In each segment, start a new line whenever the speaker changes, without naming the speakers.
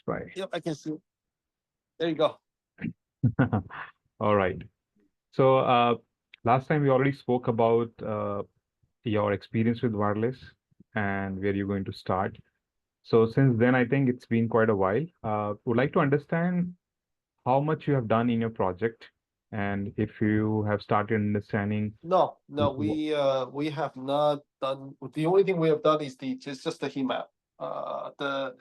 Right.
Yep, I can see. There you go.
All right. So last time we already spoke about your experience with wireless and where you're going to start. So since then, I think it's been quite a while. Would like to understand how much you have done in your project and if you have started understanding.
No,
wh-
we have not done. The only thing we have done is just the heat map. The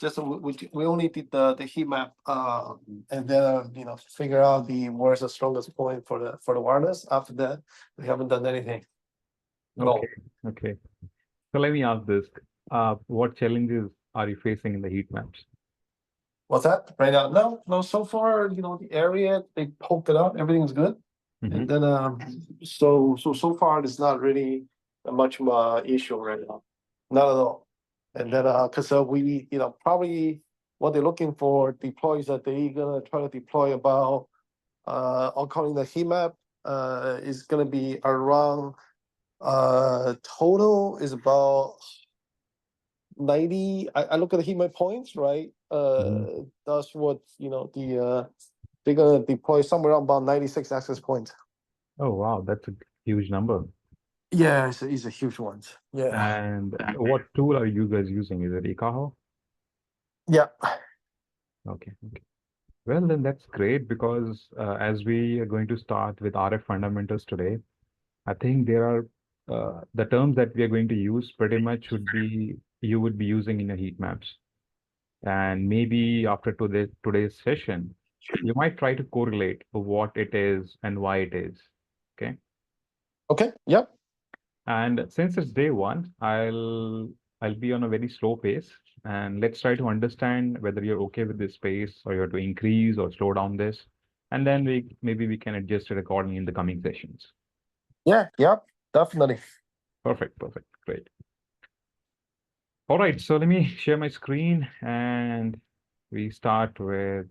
just we only did the heat map. And then figure out where's the strongest point for the wireless. After that, we haven't done anything.
Okay.
No.
Okay. So let me ask this. What challenges are you facing in the heat maps?
What's that right now? No. So far, the area they poked it out. Everything's good.
Mm-hmm.
And then so far it's not really much of a issue right now, not at all. And then because we probably what they're looking for deploys that they're gonna try to deploy about I'm calling the heat map is gonna be around total is about 90. I look at the heat map points, right?
Mm-hmm.
That's what they're gonna deploy somewhere around about 96 access points.
Oh, wow, that's a huge number.
Yeah, it's a huge one. Yeah.
And what tool are you guys using? Is it Ikaho?
Yeah.
Okay. Okay. Well, then that's great because as we are going to start with RF fundamentals today, I think there are the terms that we are going to use pretty much should be you would be using in your heat maps. And maybe after today's session, you might try to correlate what it is and why it is. Okay.
Okay. Yep.
And since it's day one, I'll be on a very slow pace, and let's try to understand whether you're okay with this pace or you have to increase or slow down this, and then we can adjust it accordingly in the coming sessions.
Yeah. Yep. Definitely.
Perfect, perfect, great. All right, so let me share my screen and we start with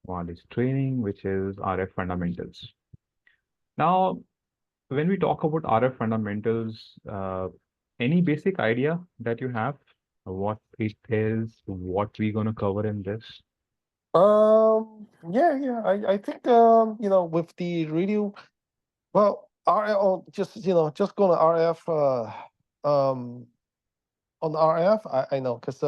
wireless training, which is RF fundamentals. Now, when we talk about RF fundamentals, any basic idea that you have what it is, what we're going to cover in this?
Yeah. I think with the radio, well, RF, just going to RF on RF, I know because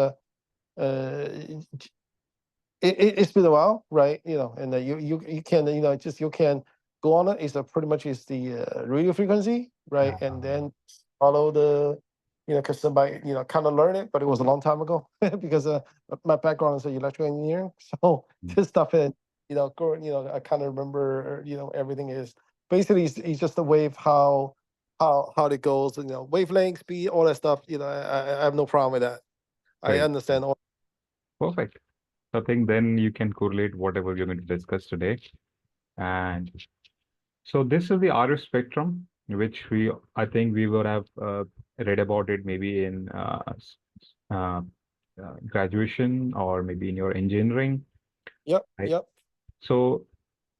it's been a while, right? And you can you can go on it. It's pretty much is the radio frequency, right? And then follow the because somebody kind of learn it, but it was a long time ago because my background is electrical engineering, so this stuff and I kind of remember everything is basically it's just the wave how it goes, wavelength, speed, all that stuff. I have no problem with that. I
Great.
understand all.
Perfect. So I think then you can correlate whatever we're going to discuss today. And so this is the RF spectrum, which I think we would have read about it maybe in uh, graduation or maybe in your engineering.
Yep.
Right?
Yep.
So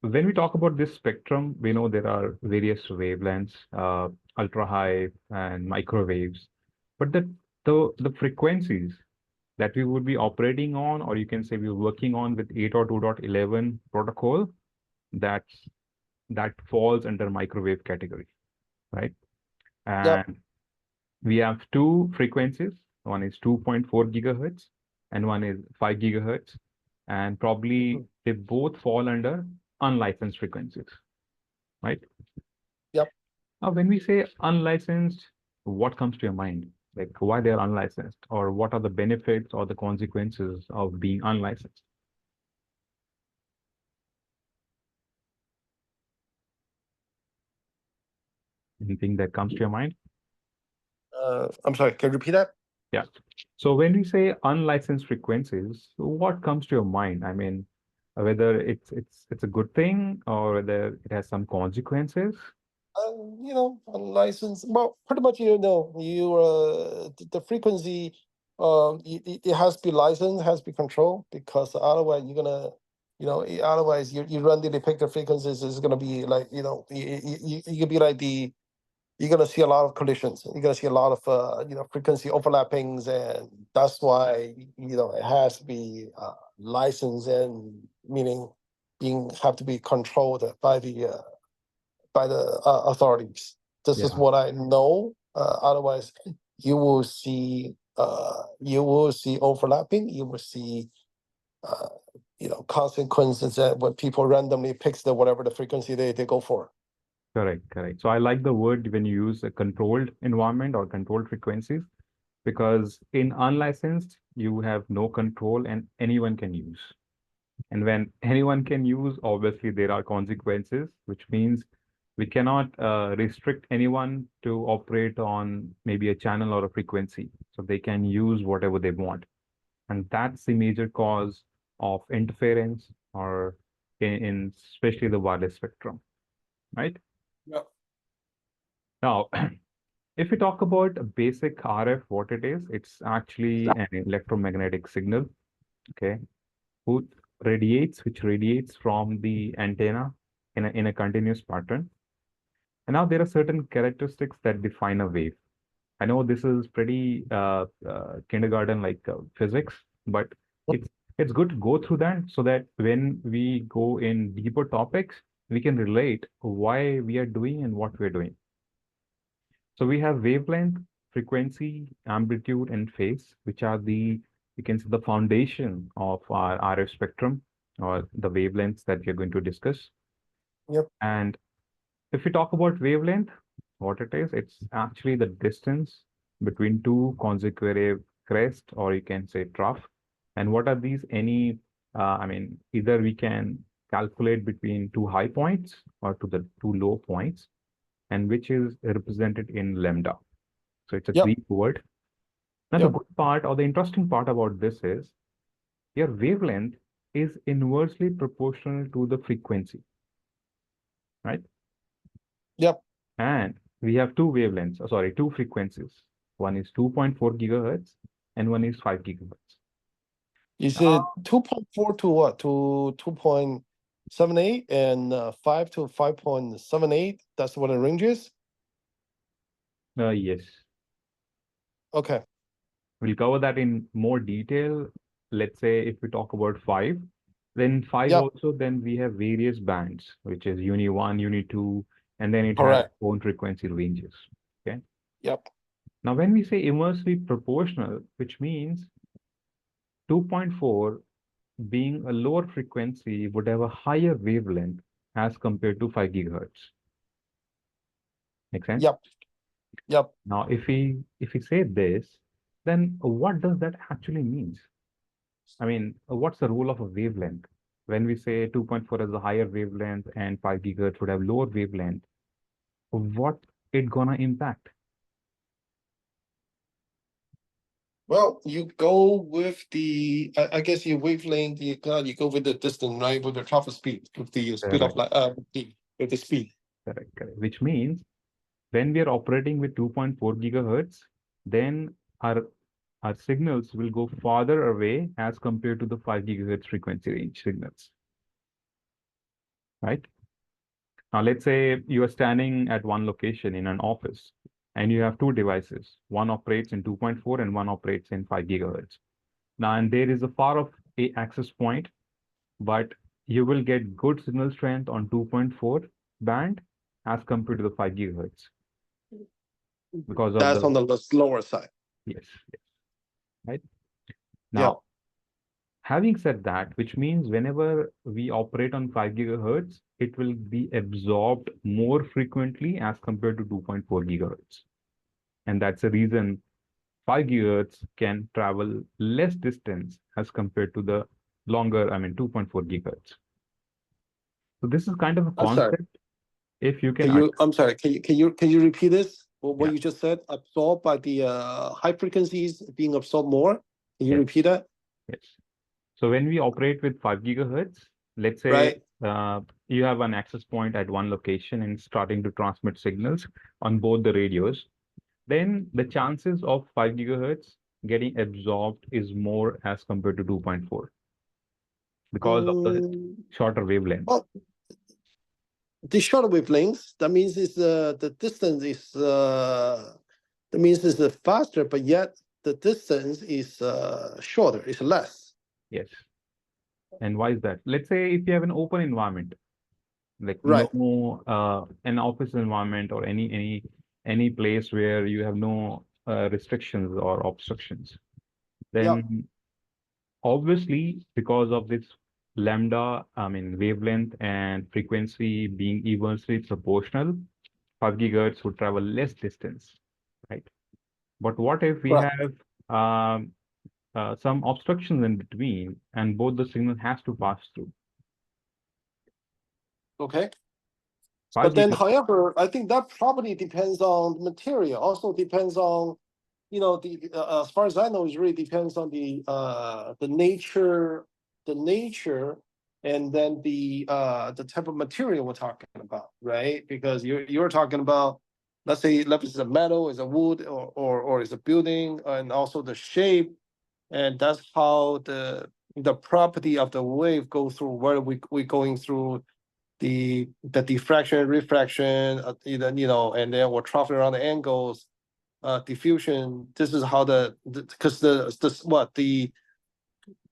when we talk about this spectrum, we know there are various wavelengths, ultra high and microwaves, but the frequencies that we would be operating on, or you can say we're working on with 802.11 protocol, that falls under microwave category, right?
Yep.
And we have two frequencies. One is 2.4 gigahertz and one is 5 gigahertz. And probably they both fall under unlicensed frequencies, right?
Yep.
Now, when we say unlicensed, what comes to your mind? Like why they're unlicensed, or what are the benefits or the consequences of being unlicensed? Anything that comes to your mind?
I'm sorry, can you repeat that?
Yeah. So when we say unlicensed frequencies, what comes to your mind? I mean, whether it's a good thing or whether it has some consequences.
Unlicensed. Well, pretty much, the frequency, it has to be licensed, has to be controlled, because otherwise you're gonna, otherwise you run the detector frequencies is gonna be like, you could be like you're gonna see a lot of collisions. You're gonna see a lot of frequency overlappings, and that's why it has to be licensed, and meaning being have to be controlled by the authorities. This is
Yeah,
what I know. Otherwise, you will see overlapping. You will see uh, consequences that when people randomly picks the whatever the frequency they go for.
correct, correct. So I like the word when you use a controlled environment or controlled frequencies, because in unlicensed, you have no control and anyone can use. And when anyone can use, obviously there are consequences, which means we cannot restrict anyone to operate on maybe a channel or a frequency. So they can use whatever they want. And that's the major cause of interference, or in especially the wireless spectrum, right?
Yeah.
Now, if we talk about a basic RF, what it is, it's actually an electromagnetic signal, okay, who which radiates from the antenna in a continuous pattern. And now there are certain characteristics that define a wave. I know this is pretty kindergarten like physics, but it's it's good to go through that so that when we go in deeper topics, we can relate why we are doing and what we're doing. So we have wavelength, frequency, amplitude, and phase, which are you can say the foundation of our RF spectrum, or the wavelengths that we're going to discuss.
Yep.
And if we talk about wavelength, what it is, it's actually the distance between two consecutive crest, or you can say trough. And what are these? Either we can calculate between two high points or to the two low points, and which is represented in lambda. So it's a
Yep.
Greek word. Now, the
Yep.
good part or the interesting part about this is your wavelength is inversely proportional to the frequency, right?
Yep.
And we have two wavelengths, two frequencies. One is 2.4 gigahertz and one is 5 gigahertz.
Is it
Ah.
2.4 to what? To 2.78 and 5 to 5.78? That's what the range is?
Yes,
Okay.
we'll cover that in more detail. Let's say if we talk about 5, then 5
Yep.
also, then we have various bands, which is Uni 1, Uni 2, and then it has
Correct.
own frequency ranges. Okay.
Yep.
Now, when we say inversely proportional, which means 2.4 being a lower frequency would have a higher wavelength as compared to 5 gigahertz. Make sense?
Yep. Yep.
Now, if we say this, then what does that actually mean? I mean, what's the role of a wavelength? When we say 2.4 has a higher wavelength and 5 gigahertz would have lower wavelength, what it gonna impact?
Well, you go with I guess your wavelength, you go with the distance, right? With the travel speed, with the speed of
Correct,
light, with the speed.
correct, correct. Which means when we are operating with 2.4 gigahertz, then our our signals will go farther away as compared to the 5 gigahertz frequency range signals, right? Now, let's say you are standing at one location in an office and you have two devices. One operates in 2.4 and one operates in 5 gigahertz. Now, and there is a far off a access point, but you will get good signal strength on 2.4 band as compared to the 5 gigahertz because of
That's
the,
on the lower side.
yes, yes, right?
Yep.
Now, having said that, which means whenever we operate on 5 gigahertz, it will be absorbed more frequently as compared to 2.4 gigahertz. And that's the reason 5 gigahertz can travel less distance as compared to the longer, 2.4 gigahertz. So this is kind of a
I'm sorry.
concept. If you can,
Can you? I'm sorry. Can you repeat this? What
yeah,
you just said? Absorbed by the high frequencies being absorbed more. Can you
yes,
repeat that?
yes. So when we operate with 5 gigahertz, let's say
Right.
you have an access point at one location and starting to transmit signals on both the radios, then the chances of 5 gigahertz getting absorbed is more as compared to 2.4 because of the
Mm,
shorter wavelength.
well, the shorter wavelengths, that means is the distance is that means it's faster, but yet the distance is shorter, it's less.
Yes. And why is that? Let's say if you have an open environment, like
Right.
no an office environment or any place where you have no restrictions or obstructions,
Yep.
then obviously because of this lambda, I mean wavelength and frequency being inversely proportional, 5 gigahertz would travel less distance, right? But what if we
Right.
have some obstructions in between and both the signal has to pass through?
Okay.
5
But then,
gigahertz,
however, I think that probably depends on material. Also depends on, the as far as I know, it really depends on the nature, and then the type of material we're talking about, right? Because you're talking about, let's say, if it's a metal, is a wood, or is a building, and also the shape, and that's how the property of the wave goes through. Where we going through the diffraction, refraction, and then we're traveling around the angles, diffusion. This is how because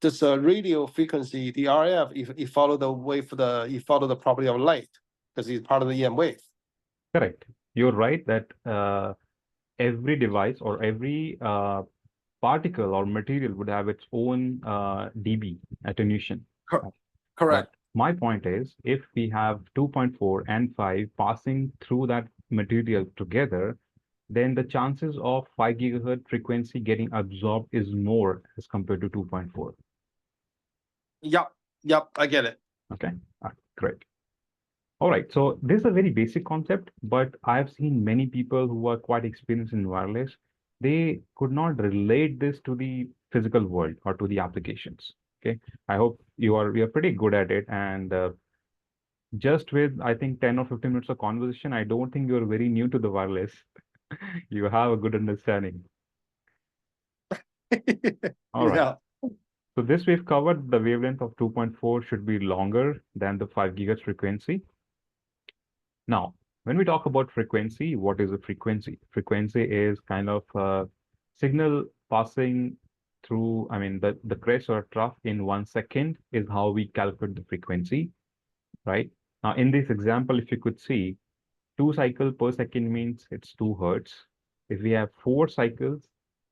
this radio frequency, the RF, it follow the wave, it follow the property of light because it's part of the EM wave.
correct. You're right that every device or every particle or material would have its own dB attenuation.
Correct.
But my point is, if we have 2.4 and 5 passing through that material together, then the chances of 5 gigahertz frequency getting absorbed is more as compared to 2.4.
Yep, I get it.
Okay, great. All right, so this is a very basic concept, but I've seen many people who are quite experienced in wireless. They could not relate this to the physical world or to the applications. Okay, I hope you are pretty good at it, and just with I think 10 or 15 minutes of conversation, I don't think you're very new to the wireless. You have a good understanding. All right.
Yeah.
So this we've covered the wavelength of 2.4 should be longer than the 5 gigahertz frequency. Now, when we talk about frequency, what is a frequency? Frequency is kind of a signal passing through, I mean, the crest or trough in 1 second is how we calculate the frequency, right? Now, in this example, if you could see, 2 cycles per second means it's 2 hertz. If we have 4 cycles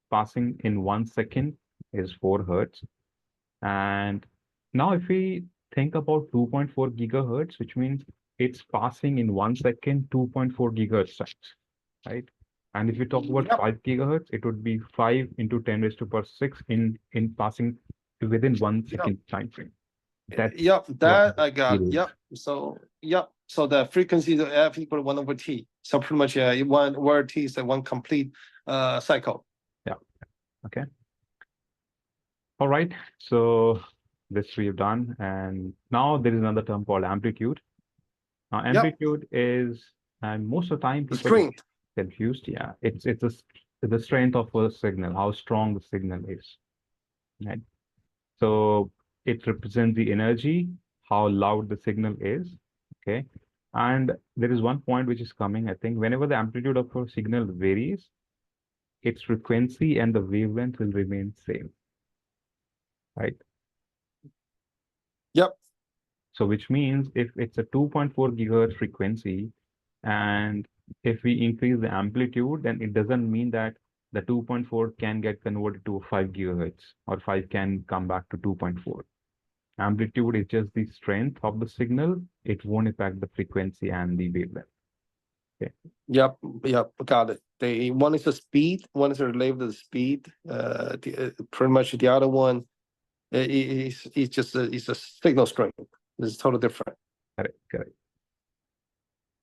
passing in 1 second is 4 hertz. And now if we think about 2.4 gigahertz, which means it's passing in 1 second, 2.4 gigahertz times, right? And if we talk about
Yep.
5 gigahertz, it would be 5 into 10 raised to power 6 in passing within 1 second time frame. That's
Yep,
what
that I got.
it is.
Yep. So the frequency of F equal to 1 over T. So pretty much one where T is one complete cycle.
Yeah. Okay. All right. So this we've done. And now there is another term called amplitude. Now,
Yep.
amplitude is, and most of the time
The
people get
strength.
confused. Yeah, it's the strength of a signal, how strong the signal is, right? So it represents the energy, how loud the signal is, okay? And there is one point which is coming, I think, whenever the amplitude of a signal varies, its frequency and the wavelength will remain same, right?
Yep.
So which means if it's a 2.4 gigahertz frequency, and if we increase the amplitude, then it doesn't mean that the 2.4 can get converted to 5 gigahertz or 5 can come back to 2.4. Amplitude is just the strength of the signal. It won't impact the frequency and the wavelength. Okay.
Yep. Got it. One is the speed, one is related to the speed. Pretty much the other one is just it's a signal strength. It's totally different.
Correct.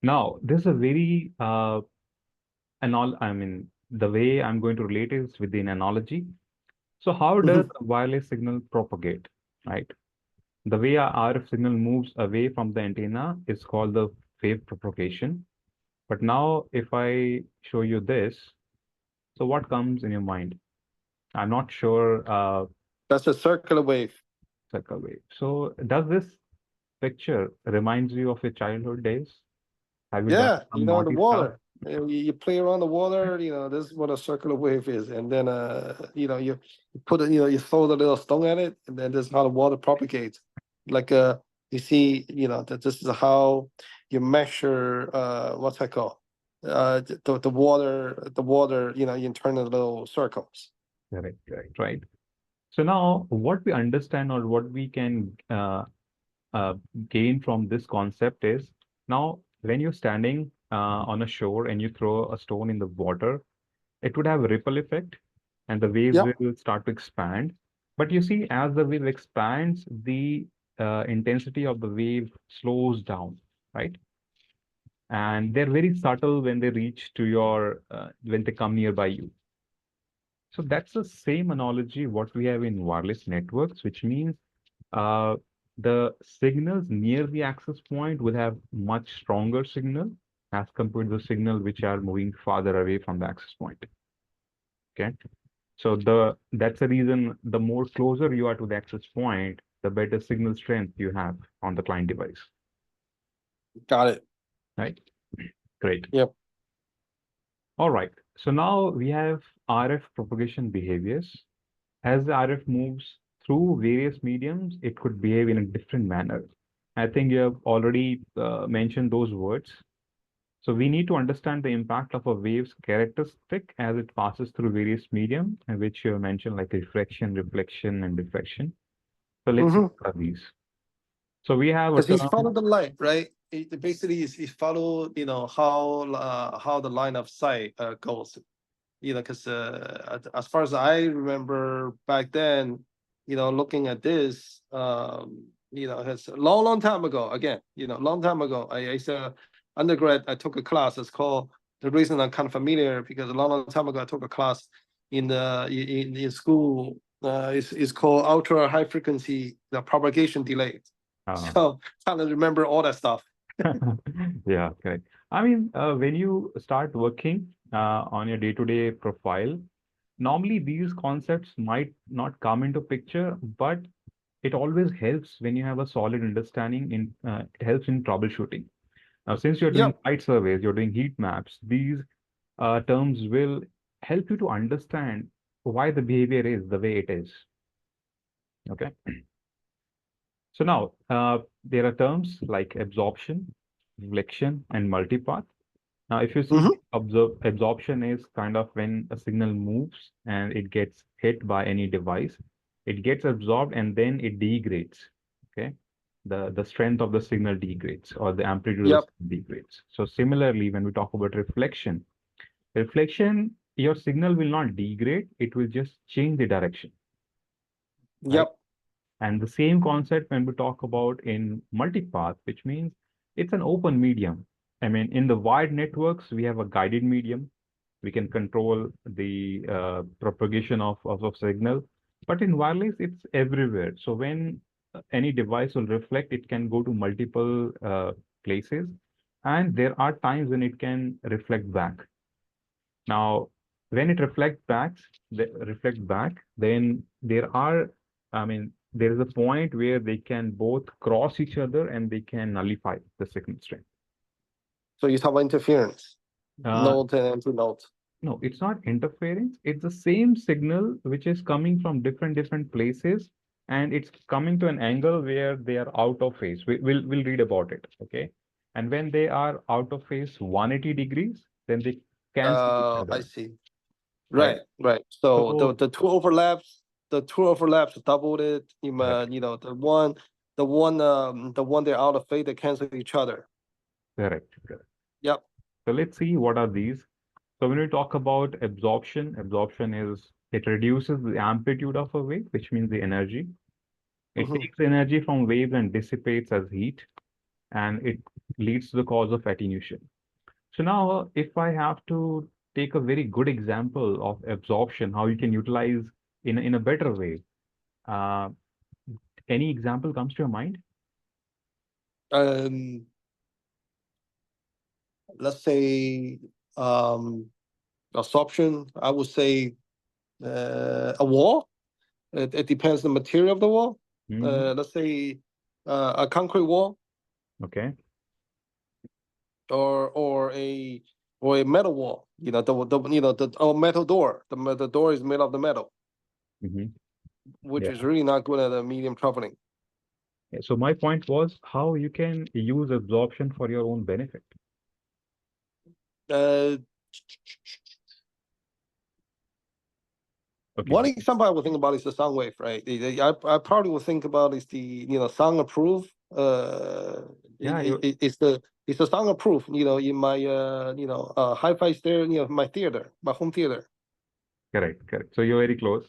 Now, this is a very I mean, the way I'm going to relate is with an analogy. So how does a wireless signal propagate, right? The way our RF signal moves away from the antenna is called the wave propagation. But now if I show you this, so what comes in your mind? I'm not sure,
That's a circular wave.
circle wave. So does this picture reminds you of your childhood days? Have you done
Yeah,
some
the
naughty stuff?
water. You play around the water, this is what a circular wave is. And then you put it, you throw the little stone at it, and then this is how the water propagates. Like you see, that this is how you measure what's that called? The water, you turn the little circles.
Correct, correct, right. So now what we understand or what we can uh, gain from this concept is now when you're standing on a shore and you throw a stone in the water, it would have a ripple effect and the waves
Yep.
will start to expand. But you see, as the wave expands, the intensity of the wave slows down, right? And they're very subtle when they reach to your, when they come nearby you. So that's the same analogy what we have in wireless networks, which means uh, the signals near the access point will have much stronger signal as compared to the signal which are moving farther away from the access point. Okay. So that's the reason the more closer you are to the access point, the better signal strength you have on the client device.
Got it.
Right? Great.
Yep.
All right. So now we have RF propagation behaviors. As the RF moves through various mediums, it could behave in a different manner. I think you have already mentioned those words. So we need to understand the impact of a wave's characteristic as it passes through various medium, which you have mentioned like refraction, reflection, and diffraction. So let's see
Mm-hmm.
what are these. So we have a
Because he's
term.
followed the light, right? It basically is he follow, how the line of sight goes. Because as far as I remember back then, looking at this, it's a long, long time ago. Again, long time ago. I used to undergrad. I took a class. It's called, the reason I'm kind of familiar because a long, long time ago I took a class in school. It's called ultra high frequency the propagation delay.
Uh,
So kind of remember all that stuff.
yeah, correct. I mean, when you start working on your day-to-day profile, normally these concepts might not come into picture, but it always helps when you have a solid understanding it helps in troubleshooting. Now, since you're doing
Yep.
site surveys, you're doing heat maps, these terms will help you to understand why the behavior is the way it is. Okay. So now there are terms like absorption, reflection, and multipath. Now, if you see,
Mm-hmm.
absorption is kind of when a signal moves and it gets hit by any device, it gets absorbed and then it degrades. Okay. The strength of the signal degrades or the amplitude of the
Yep.
signal degrades. So similarly, when we talk about reflection, your signal will not degrade, it will just change the direction, right?
Yep.
And the same concept when we talk about in multipath, which means it's an open medium. I mean, in the wired networks, we have a guided medium. We can control the propagation of signal. But in wireless, it's everywhere. So when any device will reflect, it can go to multiple places. And there are times when it can reflect back. Now, when it reflect back, then I mean, there is a point where they can both cross each other and they can nullify the signal strength.
So you talk about interference,
Uh,
node and anti-node.
no, it's not interference. It's the same signal which is coming from different places, and it's coming to an angle where they are out of phase. We'll read about it, okay? And when they are out of phase 180 degrees, then they cancel each
I
other,
see.
right?
Right, right. So the
So
the two overlaps, doubled it.
correct.
The one they're out of phase, they cancel each other.
Correct. Correct.
Yep.
So let's see what are these. So when we talk about absorption is it reduces the amplitude of a wave, which means the energy. It
Mm-hmm.
takes energy from waves and dissipates as heat, and it leads to the cause of attenuation. So now, if I have to take a very good example of absorption, how you can utilize in a better way, uh, any example comes to your mind?
Um, let's say absorption. I would say a wall. It depends the material of the wall.
Hmm.
Let's say a concrete wall.
Okay.
or a metal wall. You know, the metal door. The door is made of the metal,
Hmm.
which is
Yeah.
really not good at a medium traveling.
Yeah. So my point was how you can use absorption for your own benefit.
Uh,
Okay.
One example I would think about is the sound wave, right? I probably would think about is the sound approved.
Yeah, you
It's the sound approved. In my hi-fi stereo, my theater, my home theater.
correct, correct. So you're very close.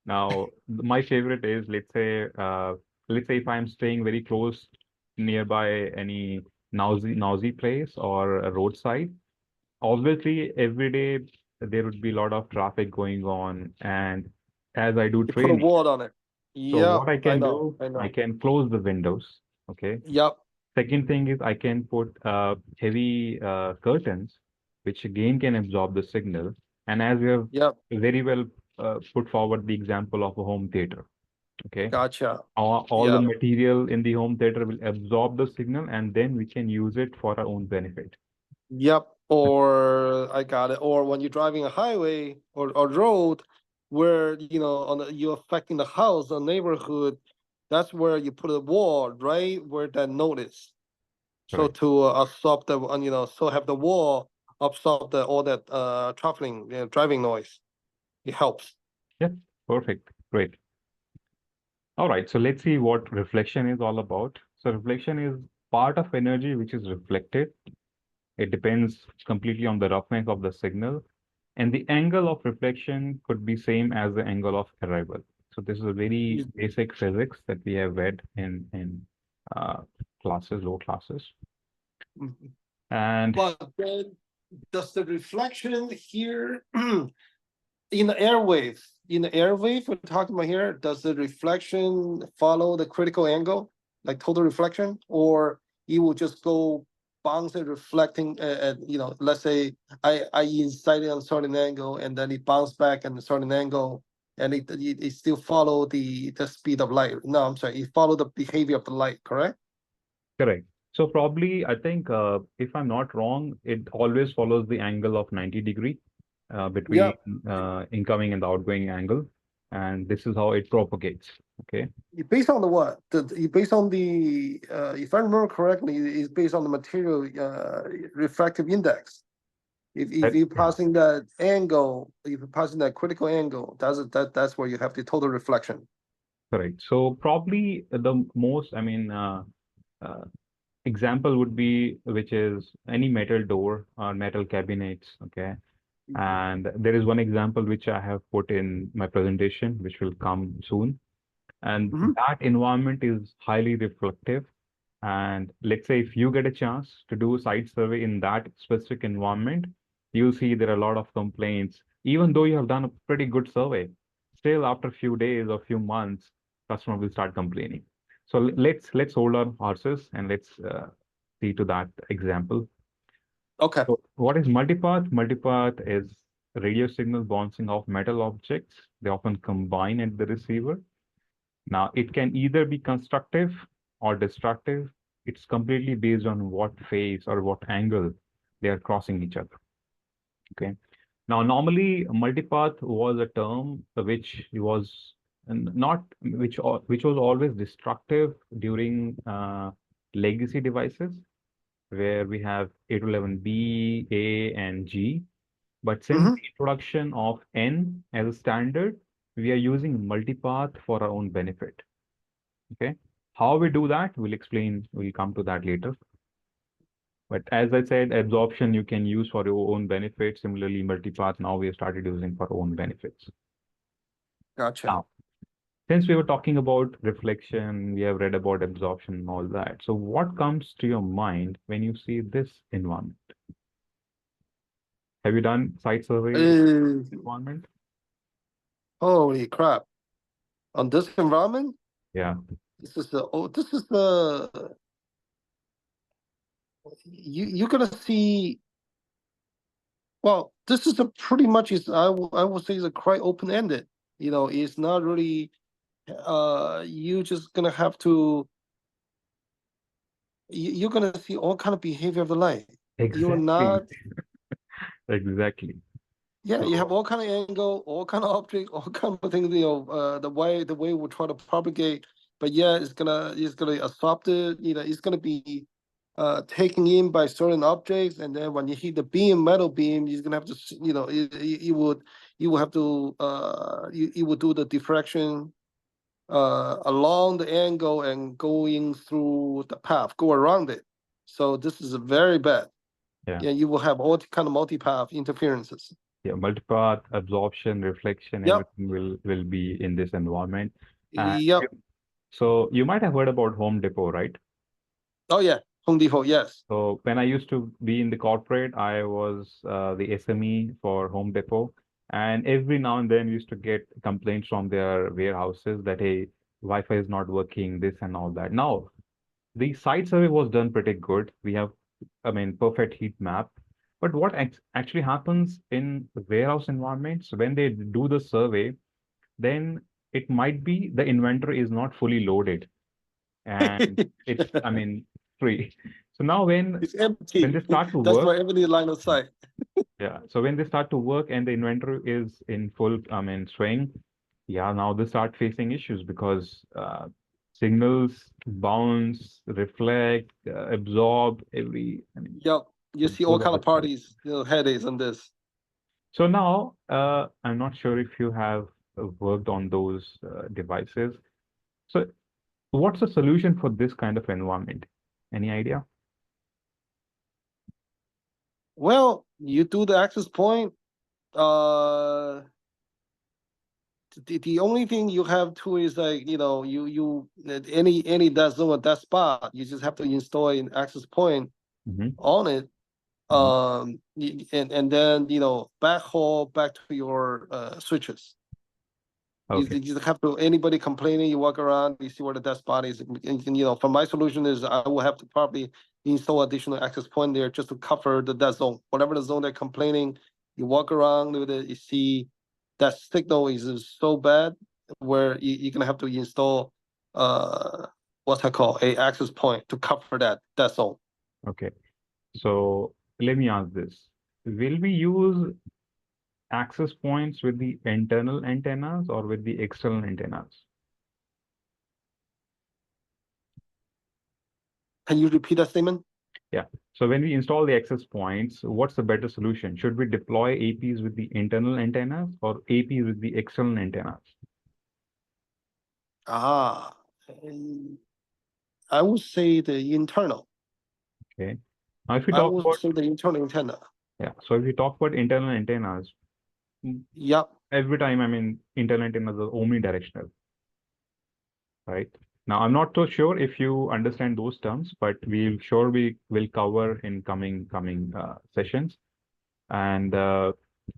Now, my favorite is let's say if I'm staying very close nearby any noisy place or a roadside, obviously every day there would be a lot of traffic going on, and as I do
You put a
training,
word on it.
so
Yep,
what I
I
can
know,
do,
I
I
know.
can close the windows. Okay.
Yep,
Second thing is I can put heavy curtains, which again can absorb the signal. And as we have
yep,
very well put forward the example of a home theater, okay,
gotcha.
all the
Yep,
material in the home theater will absorb the signal, and then we can use it for our own benefit.
yep. Or I got it. Or when you're driving a highway or road, where you're affecting the house or neighborhood, that's where you put a wall, right, where that notice. So
Correct.
to absorb the so have the wall absorb all that traveling driving noise. It helps.
Yeah, perfect. Great. All right, so let's see what reflection is all about. So reflection is part of energy which is reflected. It depends completely on the roughness of the signal, and the angle of reflection could be same as the angle of arrival. So this is a very basic physics that we have read in uh, classes, low classes.
Mhm.
And
But then does the reflection here in the airwave, we're talking about here, does the reflection follow the critical angle, like total reflection, or it will just go bounce and reflecting at, let's say I incite it on a certain angle and then it bounce back at a certain angle and it still follow the speed of light. No, I'm sorry, it follow the behavior of the light, correct?
correct. So probably I think if I'm not wrong, it always follows the angle of 90 degree between
Yeah.
incoming and the outgoing angle, and this is how it propagates. Okay.
Based on the what? Based on the if I remember correctly, it's based on the material refractive index. If you're
Yeah.
passing that angle, if you're passing that critical angle, that's where you have the total reflection.
Correct. So probably the most, uh, example would be which is any metal door or metal cabinets. Okay. And there is one example which I have put in my presentation, which will come soon. And
Mm-hmm.
that environment is highly reflective. And let's say if you get a chance to do a site survey in that specific environment, you'll see there are a lot of complaints. Even though you have done a pretty good survey, still after a few days or few months, customer will start complaining. So let's hold our horses and let's see to that example.
Okay,
So what is multipath? Multipath is radio signal bouncing off metal objects. They often combine at the receiver. Now, it can either be constructive or destructive. It's completely based on what phase or what angle they are crossing each other. Okay. Now, normally, multipath was a term which was not which was always destructive during legacy devices where we have 802.11b, A, and G. But since
mm-hmm.
the introduction of N as a standard, we are using multipath for our own benefit. Okay. How we do that, we'll come to that later. But as I said, absorption you can use for your own benefit. Similarly, multipath now we have started using for own benefits.
Gotcha.
Now, since we were talking about reflection, we have read about absorption and all that. So what comes to your mind when you see this environment? Have you done site survey
Uh,
environment?
Holy crap! On this environment,
Yeah,
this is the you're gonna see. Well, this is a pretty much is I would say is a quite open ended. It's not really you just gonna have to you're gonna see all kind of behavior of the light. You're
Exactly.
not.
Exactly.
Yeah, you have
So
all kind of angle, all kind of object, all kind of things. The way we try to propagate, but yeah, it's gonna absorb it. It's gonna be taken in by certain objects, and then when you hit the beam, metal beam, you're gonna have to, you would have to you would do the diffraction along the angle and going through the path, go around it. So this is very bad.
yeah,
Yeah, you will have all kind of multi-path interferences.
yeah, multipath, absorption, reflection,
Yep.
everything will be in this environment. And
Yep.
so you might have heard about Home Depot, right?
Oh yeah. Home Depot. Yes.
So when I used to be in the corporate, I was the SME for Home Depot, and every now and then we used to get complaints from their warehouses that hey, Wi-Fi is not working, this and all that. Now the site survey was done pretty good. We have, I mean, perfect heat map. But what actually happens in the warehouse environments when they do the survey, then it might be the inventory is not fully loaded and it's, I mean, free. So now
It's
when
empty.
they start to
That's
work,
why every line of sight.
yeah. So when they start to work and the inventory is in full, I mean, swing, yeah, now they start facing issues because signals bounce, reflect, absorb every, I mean,
Yep. You
the
see all
whole of
kind
the
of
site.
parties, headaches on this.
So now, I'm not sure if you have worked on those devices. So what's the solution for this kind of environment? Any idea?
Well, you do the access point. Uh, the only thing you have to is like, any that zone at that spot, you just have to install an access point
Hmm.
on it.
Hmm.
And then backhaul back to your switches.
Okay.
You just have to, anybody complaining, you walk around, you see where the dead spot is. And, from my solution is I will have to probably install additional access point there just to cover the dead zone. Whatever the zone they're complaining, you walk around with it, you see that signal is so bad where you're gonna have to install what's that called? A access point to cover that zone.
Okay. So let me ask this. Will we use access points with the internal antennas or with the external antennas?
Can you repeat that statement?
Yeah. So when we install the access points, what's the better solution? Should we deploy APs with the internal antennas or APs with the external antennas?
Ah, I would say the internal.
Okay. Now, if we
I
talk
would
about,
say the internal antenna.
yeah, so if we talk about internal antennas,
Yep.
every time, I mean, internal antennas are omnidirectional, right? Now, I'm not so sure if you understand those terms, but we will cover in coming sessions. And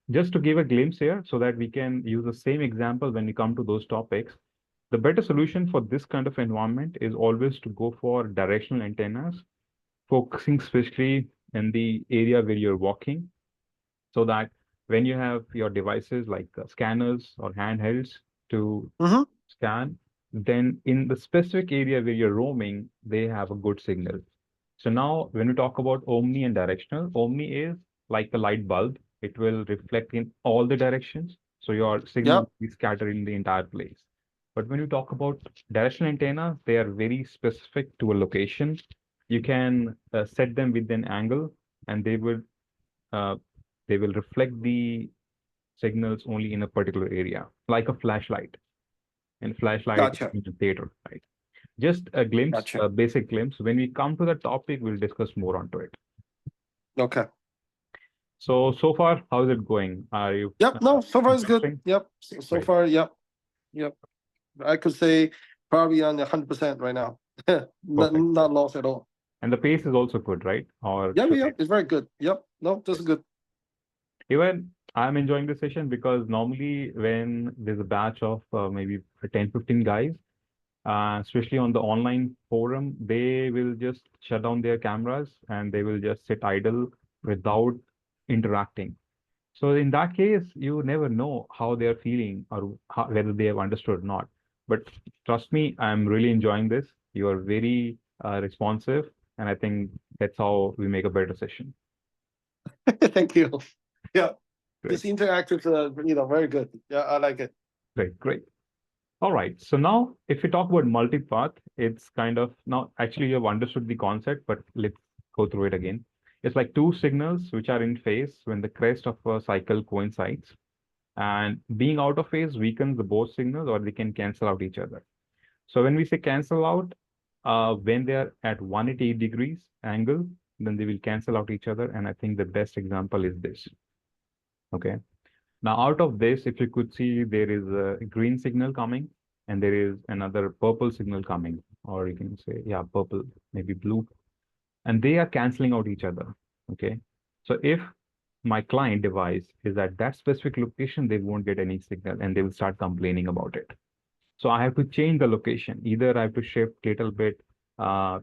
just to give a glimpse here so that we can use the same example when we come to those topics, the better solution for this kind of environment is always to go for directional antennas, focusing especially in the area where you're walking, so that when you have your devices like scanners or handhelds to
Mm-hmm.
scan, then in the specific area where you're roaming, they have a good signal. So now when we talk about omni and directional, omni is like a light bulb. It will reflect in all the directions. So your signal
Yep.
will be scattered in the entire place. But when you talk about directional antennas, they are very specific to a location. You can set them with an angle and uh, they will reflect the signals only in a particular area, like a flashlight. And flashlight
Gotcha.
in the theater, right? Just a glimpse,
Gotcha.
a basic glimpse. When we come to the topic, we'll discuss more onto it.
Okay.
So far, how's it going? Are you
Yep. No, so far it's good.
interesting?
Yep. So
Great,
far, yep. Yep. I could say probably on 100% right now. not,
perfect.
not lost at all.
And the pace is also good, right? Or
Yep.
should
Yep.
it?
It's very good. Yep. No, just good.
Even I'm enjoying the session because normally when there's a batch of maybe 10, 15 guys, especially on the online forum, they will just shut down their cameras and they will just sit idle without interacting. So in that case, you never know how they are feeling or whether they have understood or not. But trust me, I'm really enjoying this. You are very responsive, and I think that's how we make a better session.
Thank you. Yeah,
Great,
this interactive, very good. Yeah, I like it.
great, great. All right. So now, if we talk about multipath, it's kind of now actually you have understood the concept, but let's go through it again. It's like two signals which are in phase when the crest of a cycle coincides. And being out of phase weakens the both signals or they can cancel out each other. So when we say cancel out, when they are at 180 degrees angle, then they will cancel out each other. And I think the best example is this. Okay. Now, out of this, if you could see, there is a green signal coming and there is another purple signal coming, or you can say, yeah, purple, maybe blue, and they are canceling out each other. Okay. So if my client device is at that specific location, they won't get any signal and they will start complaining about it. So I have to change the location. Either I have to shift little bit uh,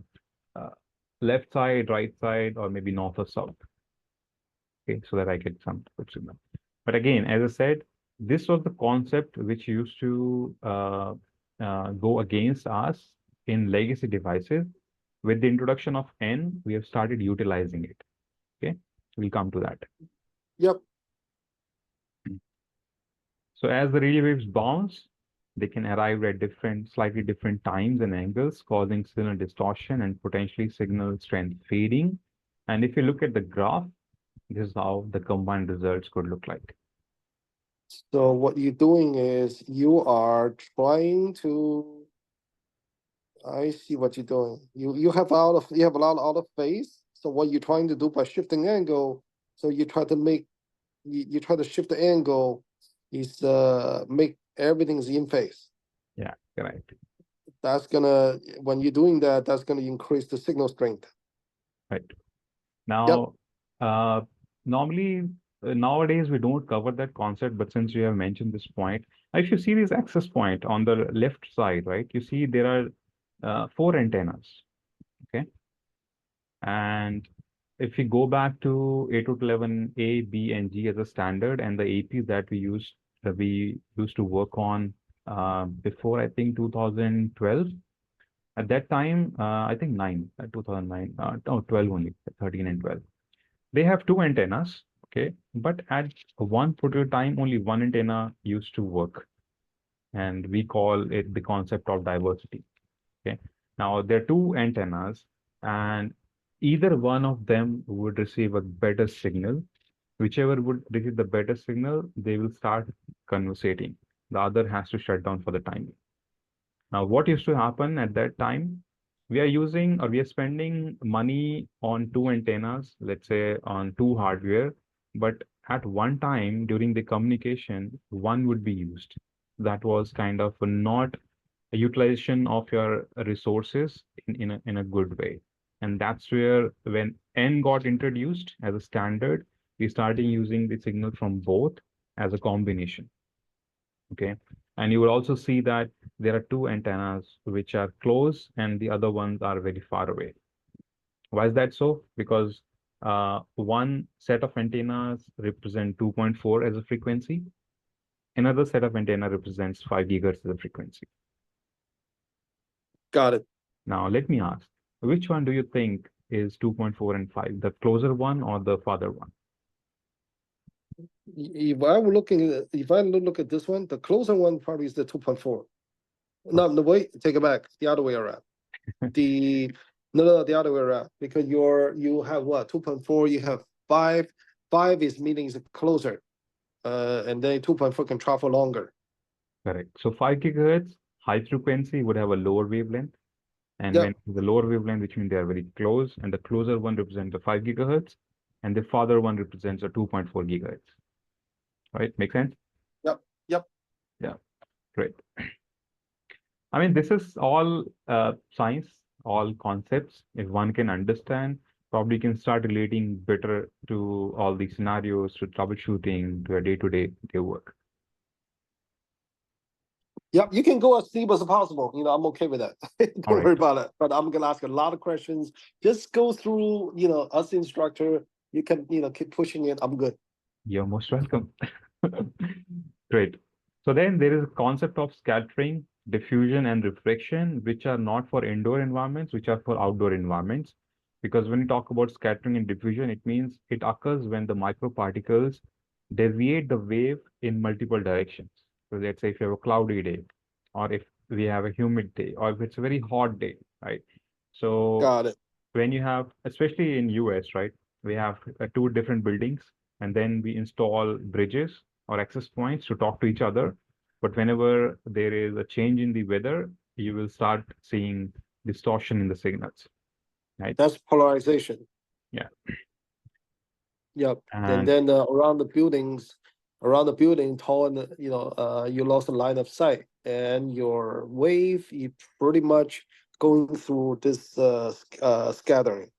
uh, left side, right side, or maybe north or south. Okay, so that I get some good signal. But again, as I said, this was the concept which used to go against us in legacy devices. With the introduction of N, we have started utilizing it. Okay, we'll come to that.
Yep.
So as the radio waves bounce, they can arrive at slightly different times and angles, causing signal distortion and potentially signal strength fading. And if you look at the graph, this is how the combined results could look like.
So what you're doing is you are trying to. I see what you're doing. You have a lot out of phase. So what you're trying to do by shifting angle, so you try to shift the angle, is make everything's in phase.
Yeah, correct.
That's gonna when you're doing that, that's gonna increase the signal strength.
Right.
Yep.
Now, normally nowadays we don't cover that concept, but since you have mentioned this point, if you see this access point on the left side, right, you see there are four antennas. Okay. And if we go back to 802.11a, B, and G as a standard, and the APs that we used to work on before I think 2012. At that time, I think 2009, no, 12 only, 13 and 12. They have two antennas, okay, but at one particular time, only one antenna used to work, and we call it the concept of diversity. Okay, now there are two antennas, and either one of them would receive a better signal. Whichever would receive the better signal, they will start conversating. The other has to shut down for the time. Now, what used to happen at that time? We are spending money on two antennas, let's say on two hardware, but at one time during the communication, one would be used. That was kind of not a utilization of your resources in a good way. And that's where when N got introduced as a standard, we started using the signal from both as a combination. Okay. And you will also see that there are two antennas which are close and the other ones are very far away. Why is that so? Because one set of antennas represent 2.4 as a frequency. Another set of antenna represents 5 gigahertz as a frequency.
Got it.
Now, let me ask, which one do you think is 2.4 and 5, the closer one or the farther one?
If I look at this one, the closer one probably is the 2.4. No, the way take it back, the other way around. The no, the other way around, because you have what 2.4, you have 5. 5 is meaning is closer, and then 2.4 can travel longer.
Correct. So 5 gigahertz high frequency would have a lower wavelength. And
Yeah.
when the lower wavelength, which means they are very close, and the closer one represents the 5 gigahertz, and the farther one represents a 2.4 gigahertz. Right? Make sense?
Yep. Yep.
Yeah. Great. I mean, this is all science, all concepts. If one can understand, probably can start relating better to all these scenarios, to troubleshooting, to a day-to-day work.
Yep, you can go as deep as possible. I'm okay with that. Don't
All right.
worry about it. But I'm gonna ask a lot of questions. Just go through, as the instructor, you can, keep pushing it. I'm good.
You're most welcome. Great. So then there is a concept of scattering, diffusion, and refraction, which are not for indoor environments, which are for outdoor environments. Because when you talk about scattering and diffusion, it means it occurs when the microparticles deviate the wave in multiple directions. So let's say if you have a cloudy day, or if we have a humid day, or if it's a very hot day, right? So
Got it.
when you have, especially in US, right, we have two different buildings, and then we install bridges or access points to talk to each other. But whenever there is a change in the weather, you will start seeing distortion in the signals, right?
That's polarization.
Yeah.
Yep. And
And
then around the buildings, tall and you lost a line of sight, and your wave is pretty much going through this scattering.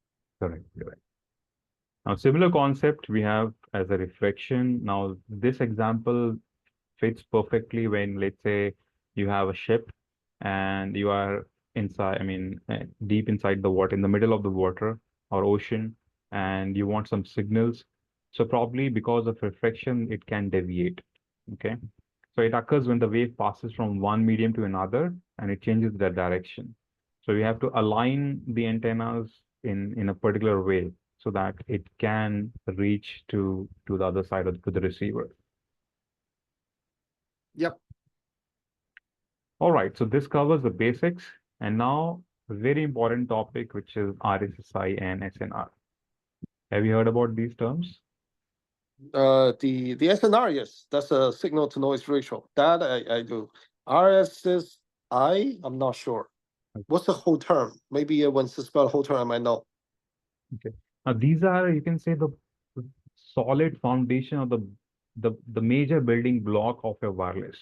correct, correct. Now, similar concept we have as a reflection. Now, this example fits perfectly when, let's say, you have a ship and you are inside, deep inside the water, in the middle of the water or ocean, and you want some signals. So probably because of reflection, it can deviate. Okay. So it occurs when the wave passes from one medium to another and it changes the direction. So you have to align the antennas in a particular way so that it can reach to the other side of to the receiver.
Yep.
All right, so this covers the basics, and now a very important topic, which is RSSI and SNR. Have you heard about these terms?
The SNR, yes, that's a signal to noise ratio. That I do. RSSI, I'm not sure. What's the whole term? Maybe once you spell the whole term, I might know.
Okay. Now these are, you can say, the solid foundation of the major building block of your wireless.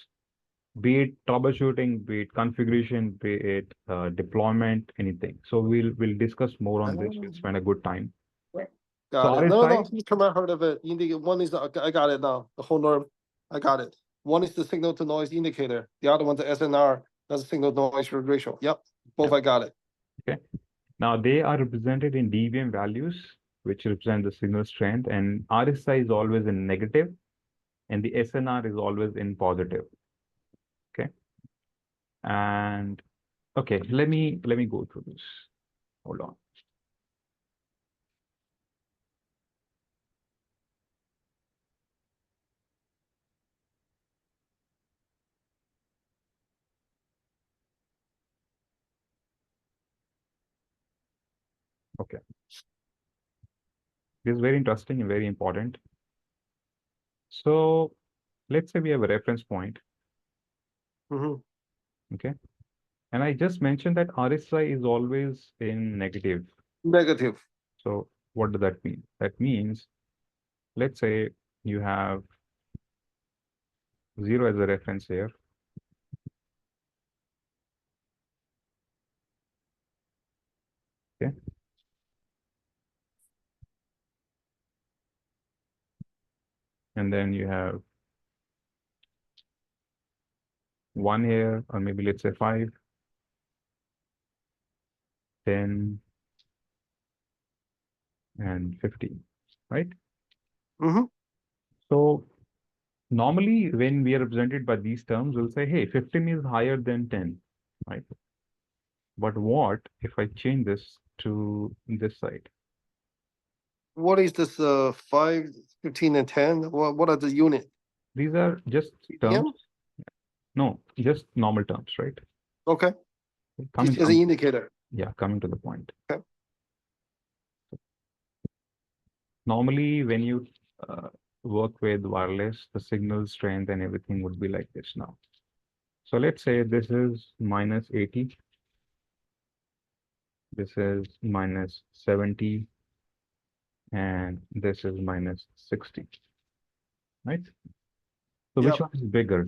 Be it troubleshooting, be it configuration, be it deployment, anything. So we'll discuss more on this. We'll spend a good time. So
Got it. No,
RSI,
each time I heard of it, one is I got it now. The whole norm, I got it. One is the signal to noise indicator. The other one's the SNR. That's the signal to noise ratio. Yep, both
yeah.
I got it.
Okay. Now they are represented in dBm values, which represent the signal strength, and RSI is always in negative, and the SNR is always in positive. Okay. And okay, let me go through this. Hold on. Okay. This is very interesting and very important. So let's say we have a reference point.
Mm-hmm.
Okay. And I just mentioned that RSI is always in negative.
Negative.
So what does that mean? That means, let's say you have 0 as a reference here. Okay. And then you have 1 here, or maybe let's say 5, 10, and 15, right?
Mm-hmm.
So normally when we are represented by these terms, we'll say, hey, 15 is higher than 10, right? But what if I change this to this side?
What is this? 5, 15, and 10. What are the unit?
These are just terms.
CPM?
No, just normal terms, right?
Okay.
Coming,
Just as an indicator.
yeah, coming to the point.
Okay.
Normally, when you work with wireless, the signal strength and everything would be like this now. So let's say this is minus 80. This is minus 70. And this is minus 60, right? So which
Yep.
one is bigger?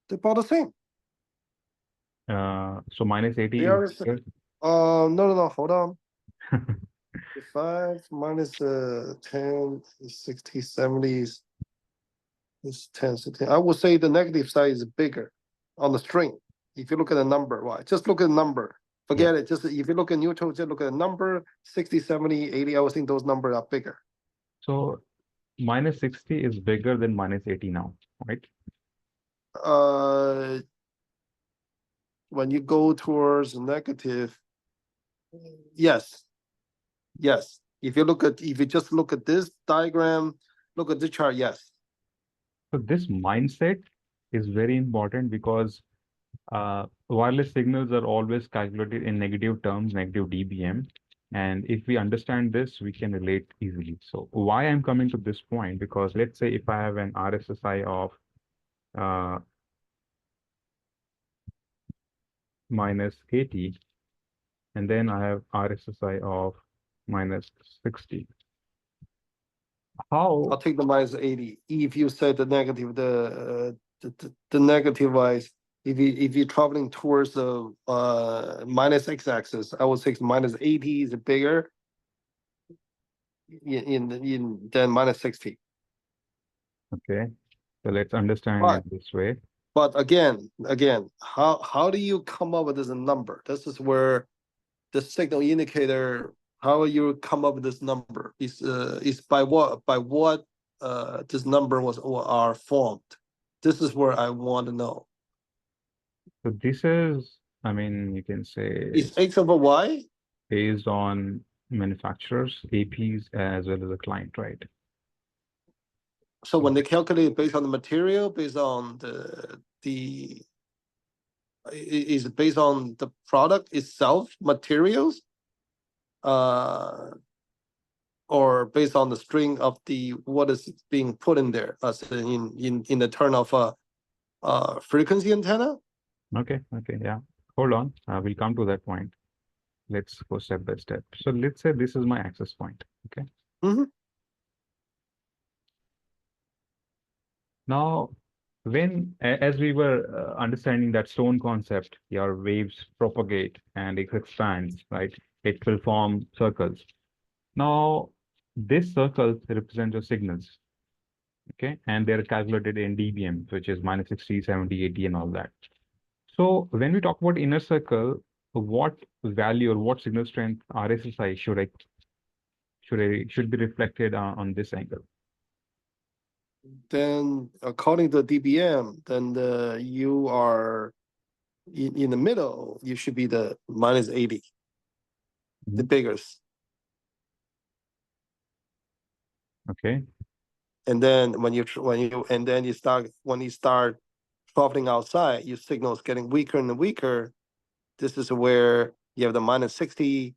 They're about the same.
So minus 80
They
is
are.
bigger.
No. Hold on. 5 minus 10 is 60, 70 is 10, 16. I would say the negative side is bigger on the string. If you look at the number, right? Just look at the number.
Yeah.
Forget it. Just if you look at neutral, just look at the number 60, 70, 80. I would think those numbers are bigger.
So minus 60 is bigger than minus 80 now, right?
Well, when you go towards negative, yes. If you just look at this diagram, look at the chart, yes.
So this mindset is very important because wireless signals are always calculated in negative terms, negative dBm. And if we understand this, we can relate easily. So why I'm coming to this point, because let's say if I have an RSSI of minus 80, and then I have RSSI of minus 60.
I'll
How?
take the minus 80. If you say the negative, the negative wise, if you're traveling towards the minus x-axis, I would say minus 80 is bigger in than minus 60.
Okay, so let's understand
But
it this way.
but again, how do you come up with this number? This is where the signal indicator, how you come up with this number is by what this number was or are formed. This is where I want to know.
So this is, I mean, you can say
Is X over Y?
based on manufacturers, APs, as well as the client, right?
So when they calculate based on the material, based on the is based on the product itself, materials, or based on the string of the what is being put in there as in the turn of a frequency antenna.
Okay, yeah. Hold on, we'll come to that point. Let's go step by step. So let's say this is my access point, okay?
Mm-hmm.
Now, as we were understanding that stone concept, your waves propagate and it expands, right? It will form circles. Now, these circles represent your signals, okay? And they're calculated in dBm, which is minus 60, 70, 80, and all that. So when we talk about inner circle, what value or what signal strength RSSI should be reflected on this angle?
Then according to dBm, then you are in the middle. You should be the minus 80, the biggest.
Okay.
And then when you start traveling outside, your signal is getting weaker and weaker. This is where you have the minus 60,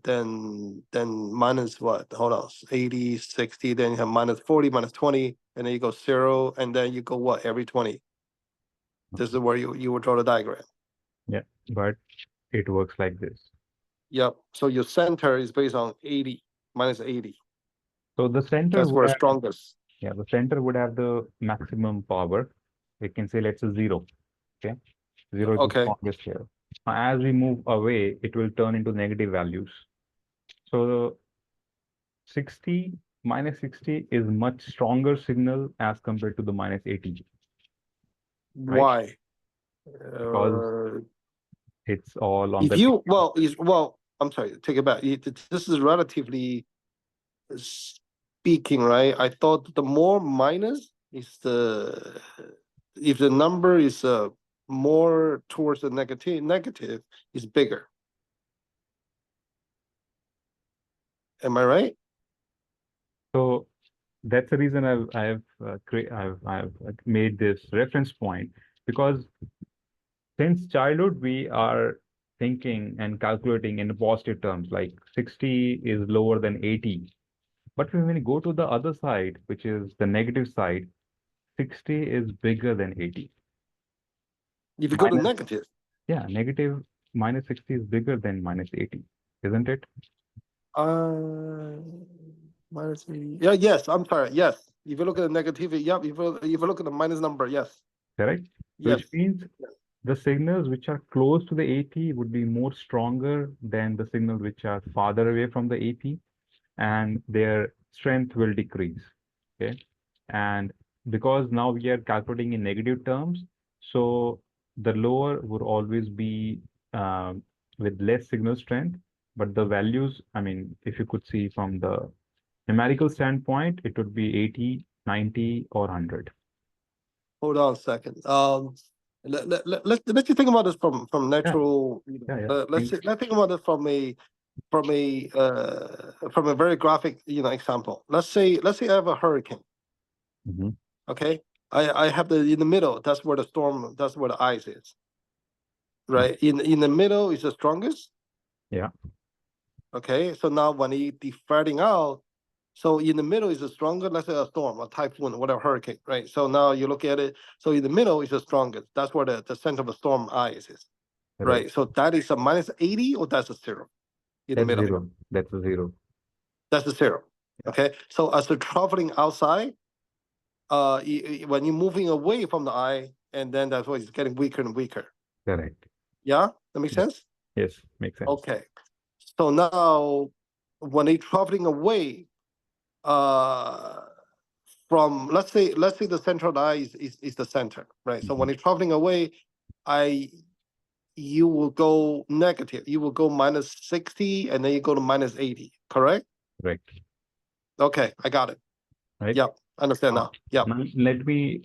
then minus what? Hold on, 80, 60, then you have minus 40, minus 20, and then you go 0, and then you go what? Every 20. This is where you would draw the diagram.
Yeah, but it works like this.
Yep. So your center is based on 80, minus 80.
So the center
That's
would
where
have,
strongest.
yeah, the center would have the maximum power. We can say let's say 0. Okay. 0 is the
Okay.
strongest here. As we move away, it will turn into negative values. So 60 minus 60 is much stronger signal as compared to the minus 80, right?
Why?
Because it's all on
If
the
you well, I'm sorry, take it back. This is relatively speaking, right? I thought the more minus is if the number is more towards the negative is bigger. Am I right?
So that's the reason I've made this reference point, because since childhood we are thinking and calculating in positive terms, like 60 is lower than 80. But when we go to the other side, which is the negative side, 60 is bigger than 80.
If you go to
Minus,
negative.
yeah, negative minus 60 is bigger than minus 80, isn't it?
Minus 80. Yeah, yes, I'm sorry. Yes. If you look at the negativity, yep. If you look at the minus number, yes.
Correct?
Yes.
Which means the signals which are close to the AP would be more stronger than the signals which are farther away from the AP, and their strength will decrease. Okay. And because now we are calculating in negative terms, so the lower would always be with less signal strength, but the values, I mean, if you could see from the numerical standpoint, it would be 80, 90, or 100.
Hold on a second. let's just think about this from natural.
Yeah.
Let's think about it from a very graphic example. Let's say I have a hurricane.
Mhm.
Okay, I have in the middle. That's where the storm. That's where the ice is. Right in the middle is the strongest.
Yeah.
Okay, so now when it deflating out, so in the middle is the stronger, let's say a storm, a typhoon, whatever, hurricane, right? So now you look at it, so in the middle is the strongest. That's where the center of the storm eyes is, right? So that is a -80 or that's a 0 in the middle?
Zero. That's a 0.
That's a 0.
Yeah.
Okay, so as you're traveling outside, when you're moving away from the eye, and then that's why it's getting weaker and weaker.
Correct.
Yeah, that makes sense?
Yes, makes sense.
Okay, so now when they're traveling away, from let's say the central eye is the center, right? So when you're traveling away, you will go negative. You will go -60 and then you go to -80, correct?
Correct.
Okay, I got it.
Right.
Yep, understand now. Yep.
Now let me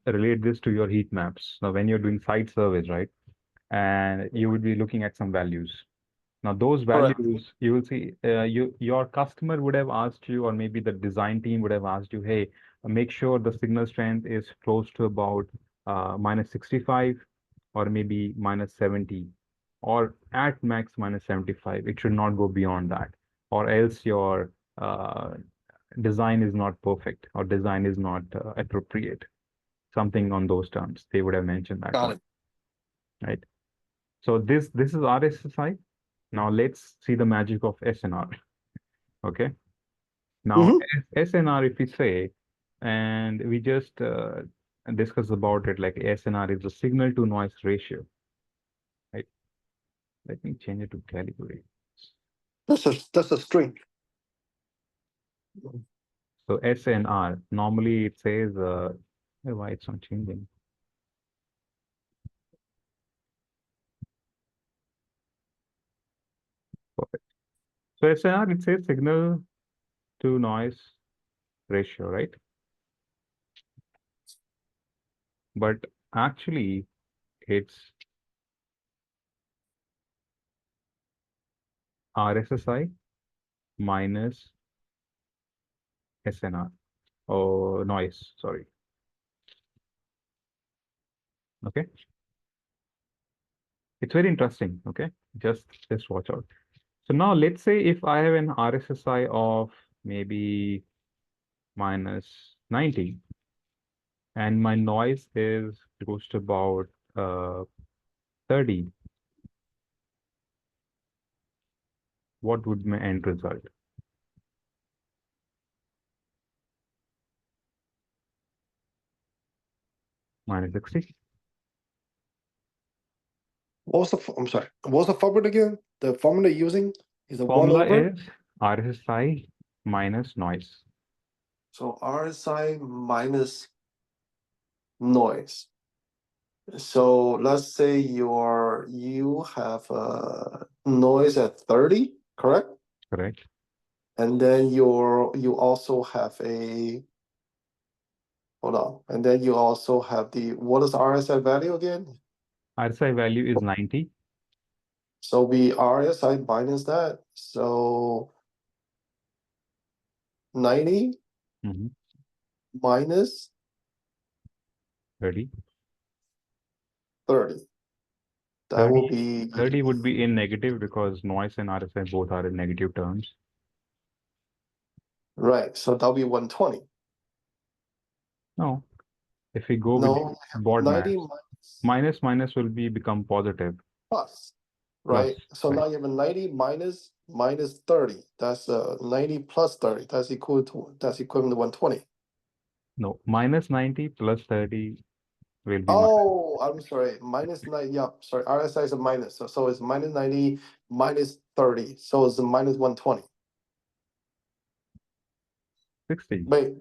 relate this to your heat maps. Now, when you're doing site surveys, right, and you would be looking at some values. Now, those
Correct.
values, you will see, your customer would have asked you, or maybe the design team would have asked you, hey, make sure the signal strength is close to about -65, or maybe -70, or at max -75. It should not go beyond that, or else your design is not perfect, or design is not appropriate. Something on those terms. They would have mentioned that
Got
one,
it.
right? So this is RSSI. Now let's see the magic of SNR. Okay. Now SNR, if we say, and we just discuss about it, like SNR is the signal to noise ratio, right? Let me change it to calibrate.
That's a string.
So SNR, normally it says, why it's not changing? Perfect. So SNR, it says signal to noise ratio, right? But actually, it's RSSI minus SNR, or noise, sorry. Okay. It's very interesting. Okay. Just watch out. So now let's say if I have an RSSI of maybe -90, and my noise is close to about 30, what would my end result? -60.
I'm sorry. What's the formula again? The formula you're using is a 1
Formula
over.
is RSSI minus noise.
So RSI minus noise. So let's say you have a noise at 30, correct?
Correct.
And then you also have a hold on, and then you also have what is the RSI value again?
RSI value is 90.
So we RSI minus that. So 90 minus
30.
30. That
30,
will be
30 would be in negative, because noise and RSI both are in negative terms.
right. So that'll be 120.
No, if we go with
No,
board
90
maths, minus will become positive.
plus,
Plus,
right? So
right.
now you have a 90 minus 30. That's 90 plus 30. That's equivalent to 120.
No, -90 plus 30 will be
Oh, I'm sorry. -9. Yeah, sorry. RSI is a minus. So it's -90 minus 30. So it's a -120.
-60.
Wait.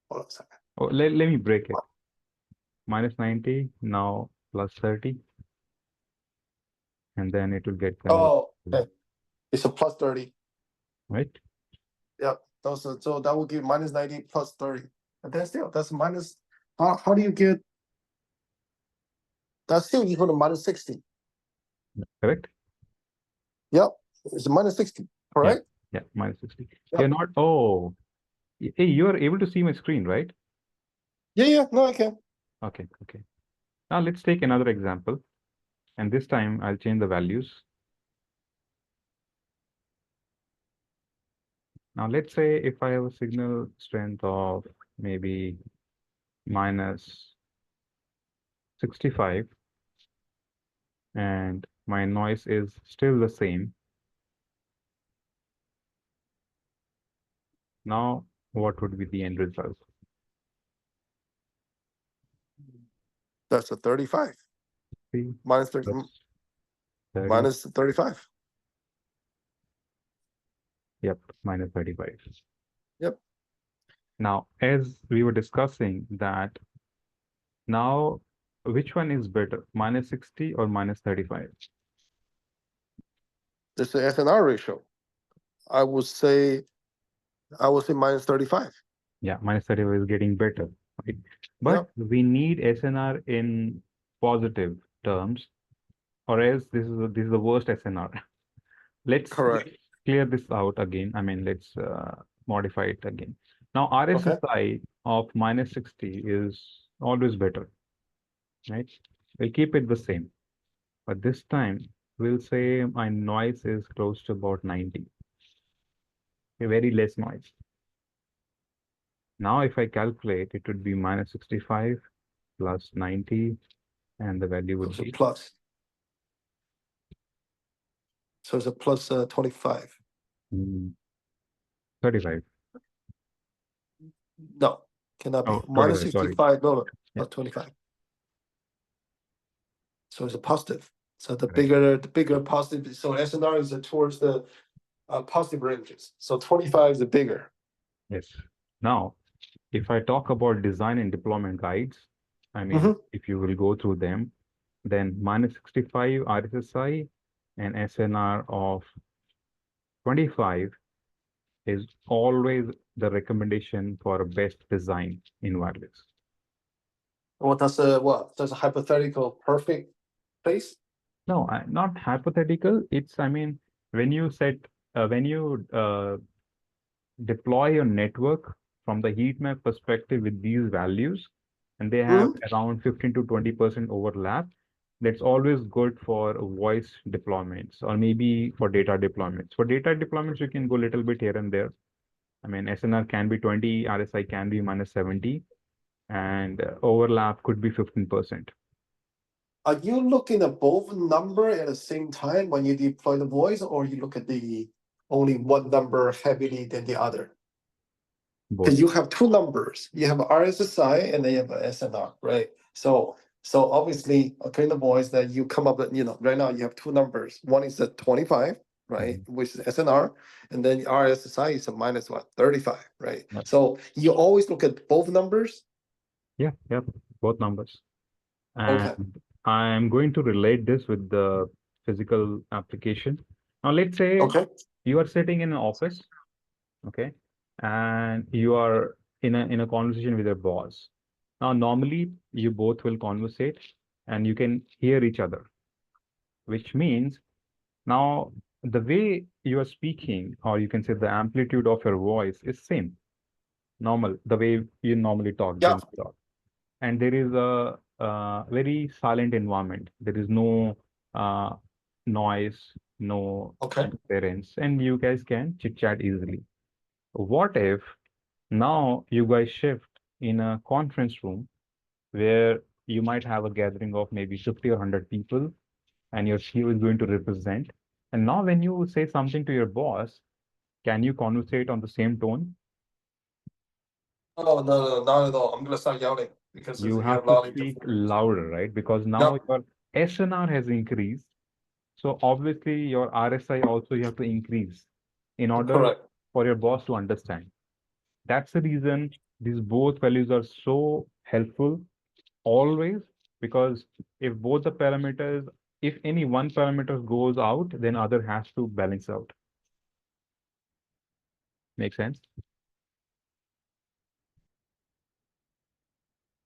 Hold on a second.
Oh, let me break it. -90 now plus 30, and then it will get converted.
Oh, okay. It's a plus 30.
Right?
Yep. So that will give -90 plus 30. But then still, that's minus. How do you get That's still equal to minus 60.
Correct?
Yep, it's minus 60, correct?
Yeah, minus 60.
Yep.
You're not, oh, hey, you are able to see my screen, right?
Yeah, no, I can.
Okay. Now let's take another example. And this time I'll change the values. Now let's say if I have a signal strength of maybe minus 65 and my noise is still the same. Now what would be the end result?
That's a 35.
See,
Minus 30,
plus 30.
minus 35.
Yep, minus 35.
Yep.
Now, as we were discussing that now, which one is better, minus 60 or minus 35?
This is the SNR ratio. I would say minus 35.
Yeah, minus 35 is getting better, right? But
Yep.
we need SNR in positive terms, or else this is the worst SNR. Let's
Correct.
clear this out again. I mean, let's modify it again. Now,
Okay.
RSSI of minus 60 is always better, right? We'll keep it the same. But this time, we'll say my noise is close to about 90. A very less noise. Now, if I calculate, it would be minus 65 plus 90, and the value would
So
be
plus. So it's a plus 25.
35.
No, cannot be.
Oh,
Minus
25, sorry.
65, no,
Yeah,
plus 25. So it's a positive. So the
correct.
bigger positive. So SNR is towards the positive ranges. So 25 is the bigger.
Yes. Now, if I talk about design and deployment guides, I mean, if you will go through them, then minus 65 RSSI and SNR of 25 is always the recommendation for a best design in wireless.
What does a hypothetical perfect place?
No, not hypothetical. It's, I mean, when you when you deploy your network from the heat map perspective with these values, and they have around 15 to 20% overlap, that's always good for voice deployments or maybe for data deployments. For data deployments, you can go a little bit here and there. I mean, SNR can be 20, RSI can be minus 70, and overlap could be 15%.
Are you looking at both number at the same time when you deploy the voice, or you look at the only one number heavily than the other?
Both.
Because you have two numbers. You have RSSI and then you have SNR, right? So obviously, okay, the voice that you come up with, right now you have two numbers. One is a 25, right, which is SNR, and then RSSI is a minus what, 35, right?
Yep.
So you always look at both numbers.
Yeah, both numbers.
Okay.
And I'm going to relate this with the physical application. Now, let's say
Okay.
you are sitting in an office, okay, and you are in a conversation with your boss. Now, normally you both will conversate and you can hear each other, which means now the way you are speaking, or you can say the amplitude of your voice is same, normal, the way you normally talk,
Yeah.
generally talk. And there is a very silent environment. There is no uh, noise, no
Okay.
interference, and you guys can chit chat easily. What if now you guys shift in a conference room where you might have a gathering of maybe 50 or 100 people, and your CEO is going to represent. And now, when you say something to your boss, can you conversate on the same tone?
Oh, no, not at all. I'm gonna start yelling because
You
you
have
have
to
loud
speak
interference.
louder, right? Because now
Yep.
your SNR has increased. So obviously your RSI also you have to increase in order
Correct.
for your boss to understand. That's the reason these both values are so helpful always, because if both the parameters, if any one parameter goes out, then other has to balance out. Make sense?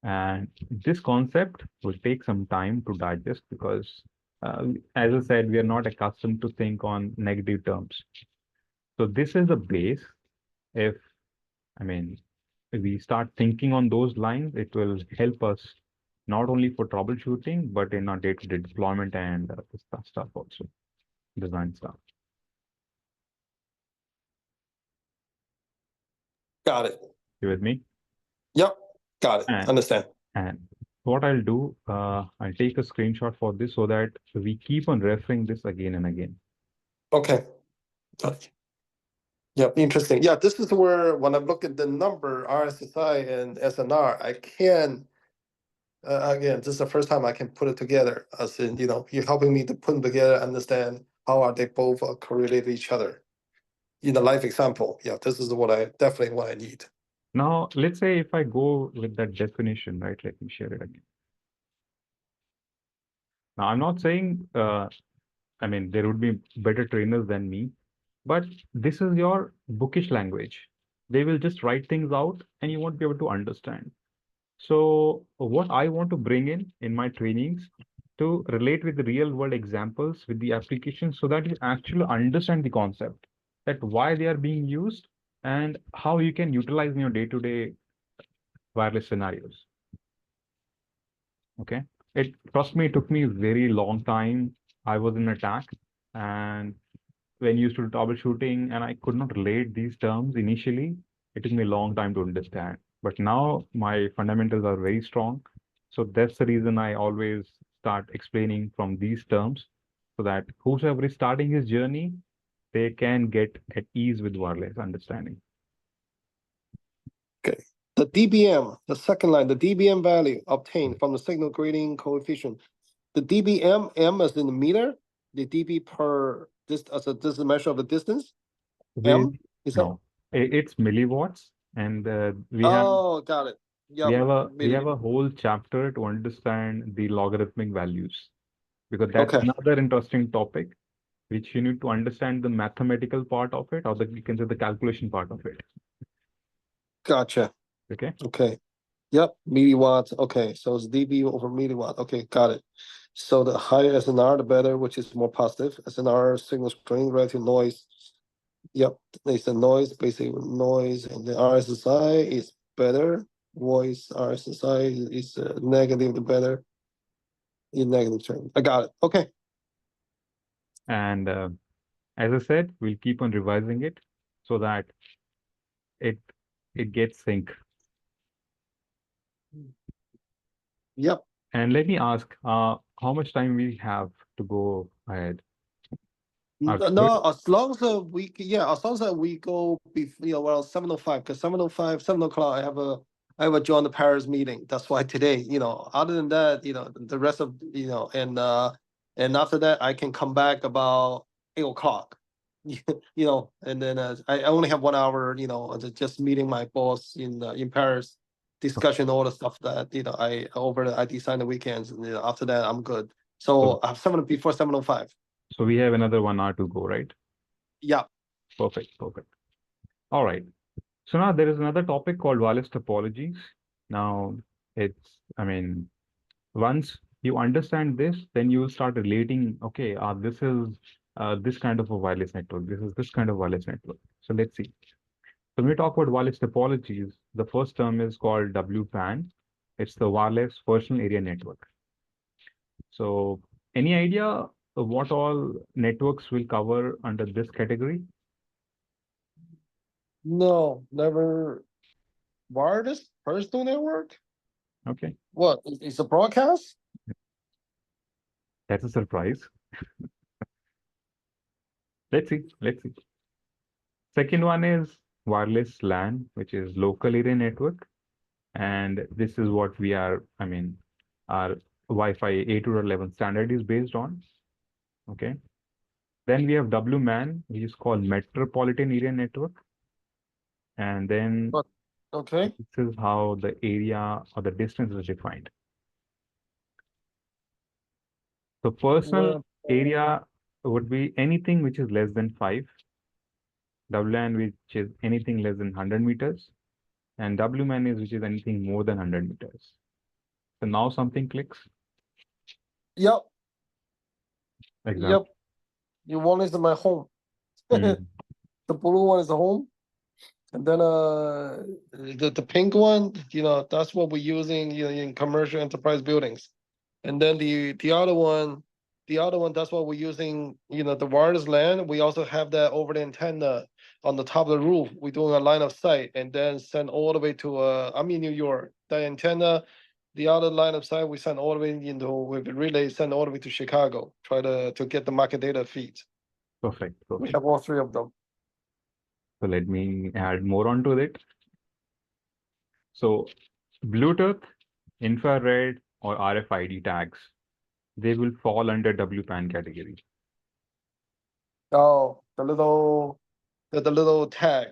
And this concept will take some time to digest because, as I said, we are not accustomed to think on negative terms. So this is a base. If, I mean, if we start thinking on those lines, it will help us not only for troubleshooting, but in our day-to-day deployment and this stuff also, design stuff.
Got it.
You with me?
Yep. Got it.
And
Understand.
and what I'll do, I'll take a screenshot for this so that we keep on referring this again and again.
Okay. Got it. Yep. Interesting. Yeah. This is where when I look at the number RSSI and SNR, I can again, this is the first time I can put it together. As in, you're helping me to put them together, understand how are they both correlated to each other. In a live example, yeah, this is definitely what I need.
Now, let's say if I go with that definition, right? Let me share it again. Now, I'm not saying, I mean, there would be better trainers than me, but this is your bookish language. They will just write things out and you won't be able to understand. So what I want to bring in my trainings to relate with the real world examples with the applications so that you actually understand the concept, that why they are being used and how you can utilize in your day-to-day wireless scenarios. Okay. Trust me, it took me a very long time. I was in attack and when used to troubleshooting and I could not relate these terms initially, it took me a long time to understand. But now my fundamentals are very strong. So that's the reason I always start explaining from these terms so that whosoever is starting his journey, they can get at ease with wireless understanding.
Okay. The dBm, the second line, the dBm value obtained from the signal grading coefficient. The dBm, M is in the meter, the dB per this as a this is a measure of the distance.
We
M is that?
no, it's milliwatts, and we have
Oh, got it. Yep.
we have a whole chapter to understand the logarithmic values because that's
Okay.
another interesting topic which you need to understand the mathematical part of it or the you can say the calculation part of it.
Gotcha.
Okay.
Okay. Yep. Milliwatts. Okay. So it's dB over milliwatt. Okay. Got it. So the higher SNR, the better, which is more positive. SNR signal strength relative noise. Yep. It's the noise, basically noise, and the RSSI is better. Voice RSSI is negative, the better in negative term. I got it. Okay.
And as I said, we'll keep on revising it so that it it gets sync.
Yep.
And let me ask, how much time we have to go ahead? Are we good?
No, as long as as long as we go around 7:05, because 7:05, 7 o'clock, I have a join the Paris meeting. That's why today, other than that, the rest of and after that I can come back about 8 o'clock. And then I only have 1 hour, just meeting my boss in Paris, discussion all the stuff that I design the weekends, and after that I'm good. So I have before 7:05.
So we have another 1 hour to go, right?
Yeah.
Perfect, perfect. All right. So now there is another topic called wireless topologies. Now I mean, once you understand this, then you will start relating, okay, this is this kind of a wireless network. This is this kind of wireless network. So let's see. So when we talk about wireless topologies, the first term is called WPAN. It's the wireless personal area network. So any idea of what all networks will cover under this category?
No, never. Wireless personal network?
Okay,
What? It's a broadcast?
that's a surprise. Let's see. Let's see. Second one is wireless LAN, which is local area network. And this is what I mean, our Wi-Fi 8.11 standard is based on. Okay. Then we have WMAN, which is called Metropolitan Area Network. And then
What? Okay.
this is how the area or the distance is defined. So personal
Well,
area would be anything which is less than 5, WLAN which is anything less than 100 meters, and WMAN is which is anything more than 100 meters. So now something clicks.
Yep.
Example.
Yep. You one is my home.
Mm.
The blue one is the home. And then the pink one, that's what we're using, in commercial enterprise buildings. And then the other one, that's what we're using, the wireless LAN. We also have that over the antenna on the top of the roof. We're doing a line of sight and then send all the way to I'm in New York. The antenna, the other line of sight, we send all the way into with the relay, send all the way to Chicago. Try to get the market data feeds.
Perfect.
We
Perfect.
have all three of them.
So let me add more onto it. So Bluetooth, infrared, or RFID tags, they will fall under WPAN category.
Oh, the little tag.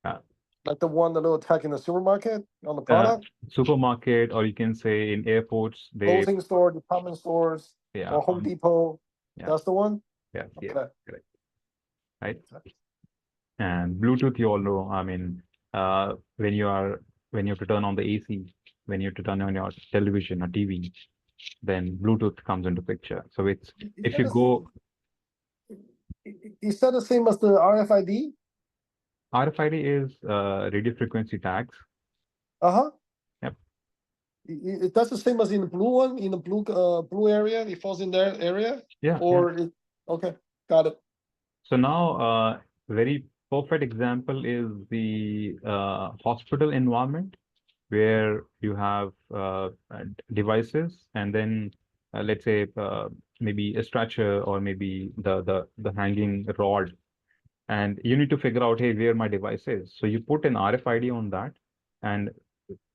Uh,
Like the little tag in the supermarket on the
uh,
product,
Supermarket, or you can say in airports, they,
clothing store, department stores,
yeah,
or Home Depot.
yeah,
That's the one.
yeah, yeah,
Okay.
correct, right? And Bluetooth, you all know, I mean, when you have to turn on the AC, when you have to turn on your television or TV, then Bluetooth comes into picture. So it's,
Is
if
that
you go,
is that the same as the RFID?
RFID is radio frequency tags.
Uh-huh.
Yep.
That's the same as in the blue one, in the blue area. It falls in that area,
Yeah, yeah.
or okay, got it.
So now, very perfect example is the hospital environment where you have devices, and then let's say maybe a stretcher, or maybe the hanging rod, and you need to figure out, hey, where my device is. So you put an RFID on that, and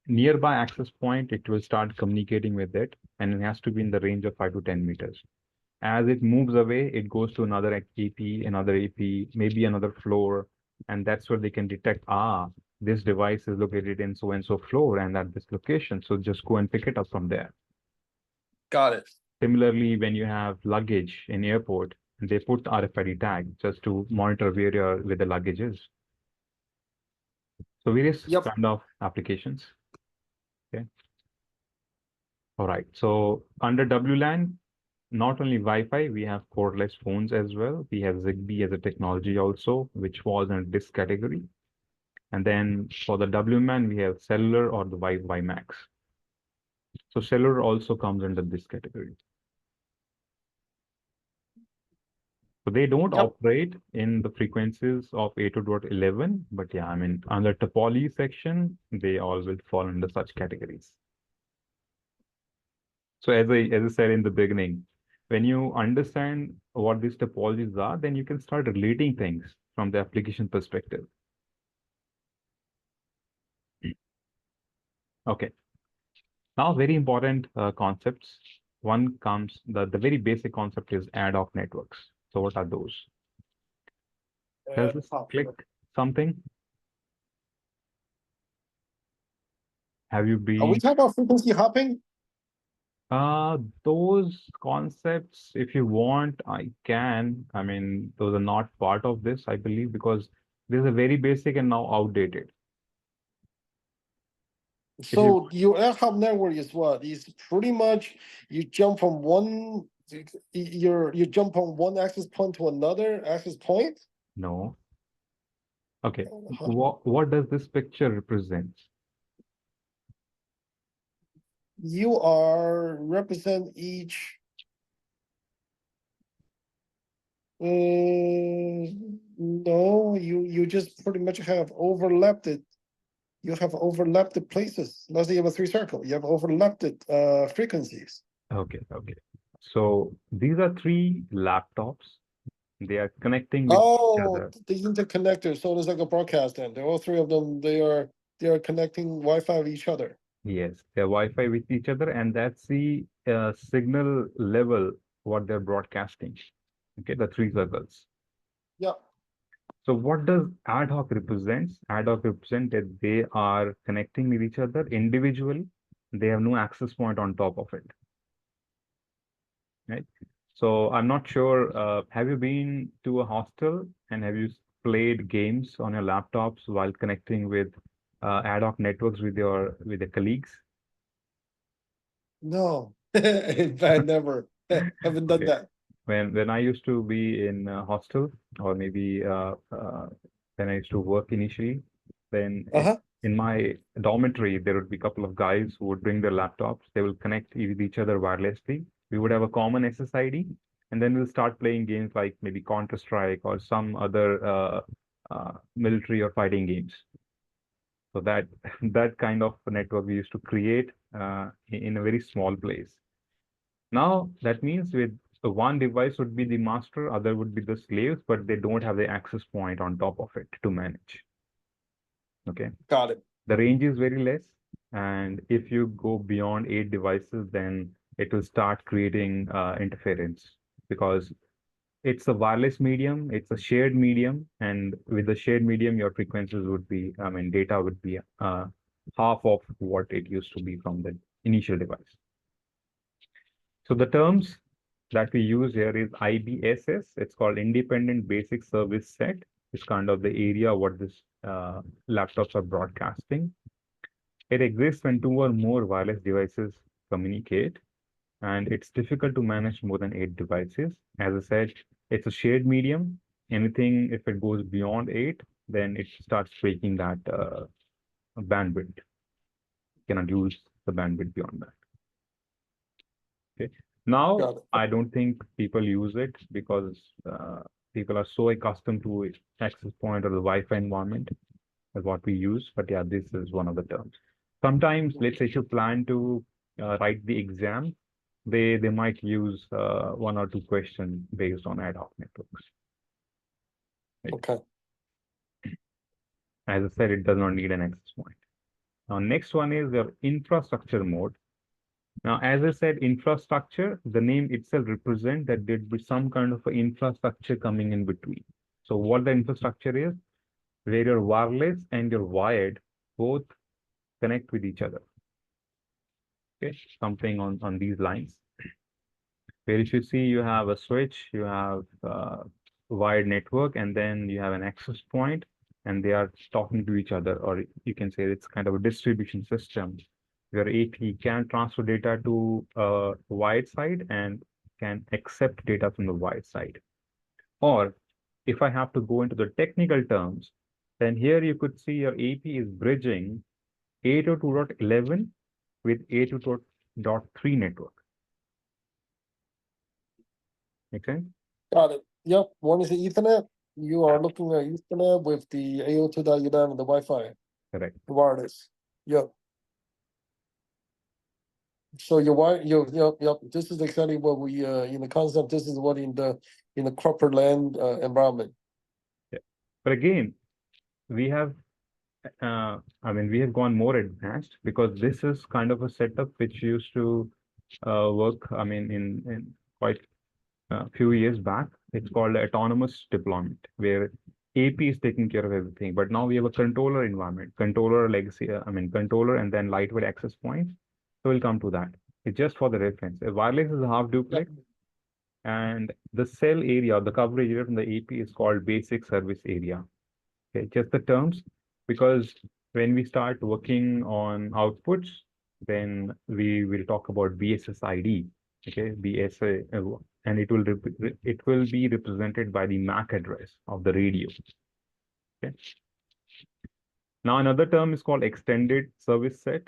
nearby access point, it will start communicating with it, and it has to be in the range of 5 to 10 meters. As it moves away, it goes to another AP, another AP, maybe another floor, and that's where they can detect, this device is located in so and so floor and at this location. So just go and pick it up from there.
Got it.
Similarly, when you have luggage in airport, they put RFID tag just to monitor where the luggage is. So various
Yep.
kind of applications. Okay. All right. So under WLAN, not only Wi-Fi, we have cordless phones as well. We have Zigbee as a technology also, which falls in this category. And then for the WMAN, we have cellular or the WiMAX. So cellular also comes under this category. So they don't
Yep.
operate in the frequencies of 802.11, but yeah, I mean, under topology section, they all will fall under such categories. So as I said in the beginning, when you understand what these topologies are, then you can start relating things from the application perspective. Okay. Now, very important concepts. One comes, the very basic concept is ad hoc networks. So what are those? Does this click something? Have you
Are we
been,
talking about frequency hopping?
those concepts, if you want, I can. I mean, those are not part of this, I believe, because this is a very basic and now outdated. If you,
So your ad hoc network is what? Is pretty much you jump from one you jump from one access point to another access point.
no. Okay.
Uh-huh.
What does this picture represent?
You are represent each. No, you just pretty much have overlapped it. You have overlapped the places. Let's say you have a three circle. You have overlapped it frequencies.
Okay, okay. So these are three laptops. They are connecting with each
Oh,
other.
the interconnector. So there's like a broadcast then. All three of them, they are connecting Wi-Fi with each other.
Yes, they're Wi-Fi with each other, and that's the signal level what they're broadcasting. Okay, the three circles.
Yeah.
So what does ad hoc represents? Ad hoc represent that they are connecting with each other individually. They have no access point on top of it. Right? So I'm not sure. Have you been to a hostel and have you played games on your laptops while connecting with ad hoc networks with your colleagues?
No, in fact, never. Haven't done
Okay.
that.
When I used to be in a hostel, or maybe when I used to work initially, then
Uh-huh.
in my dormitory there would be a couple of guys who would bring their laptops. They will connect with each other wirelessly. We would have a common SSID, and then we'll start playing games like maybe Counter-Strike or some other military or fighting games. So that that kind of network we used to create in a very small place. Now that means with one device would be the master, other would be the slaves, but they don't have the access point on top of it to manage. Okay.
Got it.
The range is very less. And if you go beyond 8 devices, then it will start creating interference because it's a wireless medium, it's a shared medium, and with the shared medium, your frequencies would be, I mean, data would be half of what it used to be from the initial device. So the terms that we use here is IBSS. It's called Independent Basic Service Set. It's kind of the area what this laptops are broadcasting. It exists when 2 or more wireless devices communicate, and it's difficult to manage more than 8 devices. As I said, it's a shared medium. Anything, if it goes beyond 8, then it starts breaking that bandwidth. You cannot use the bandwidth beyond that. Okay. Now,
Got it.
I don't think people use it because people are so accustomed to access point or the Wi-Fi environment as what we use. But yeah, this is one of the terms. Sometimes, let's say if you plan to write the exam, they might use 1 or 2 questions based on ad hoc networks. Right?
Okay.
As I said, it does not need an access point. Now, next one is your infrastructure mode. Now, as I said, infrastructure, the name itself represents that there'd be some kind of infrastructure coming in between. So what the infrastructure is, where your wireless and your wired both connect with each other. Okay, something on these lines. Where if you see you have a switch, you have a wired network, and then you have an access point, and they are talking to each other, or you can say it's kind of a distribution system where AP can transfer data to a wired side and can accept data from the wired side. Or if I have to go into the technical terms, then here you could see your AP is bridging 802.11 with 802.3 network. Make sense?
Got it. Yep. One is the Ethernet. You are looking at Ethernet with the AO2.11, the Wi-Fi,
Correct.
the wireless. Yep. So your wire, yep. This is exactly what we in the concept. This is what in the corporate land environment.
Yeah. But again, we have I mean, we have gone more advanced because this is kind of a setup which used to work, I mean, in quite a few years back. It's called autonomous deployment, where AP is taking care of everything. But now we have a controller environment, controller legacy, I mean, controller and then lightweight access points. So we'll come to that. It's just for the reference. A wireless is a half duplex, and the cell area, the coverage area from the AP is called basic service area. Okay, just the terms, because when we start working on outputs, then we will talk about BSS ID. Okay, BSA, and it will be represented by the MAC address of the radio. Okay. Now another term is called extended service set.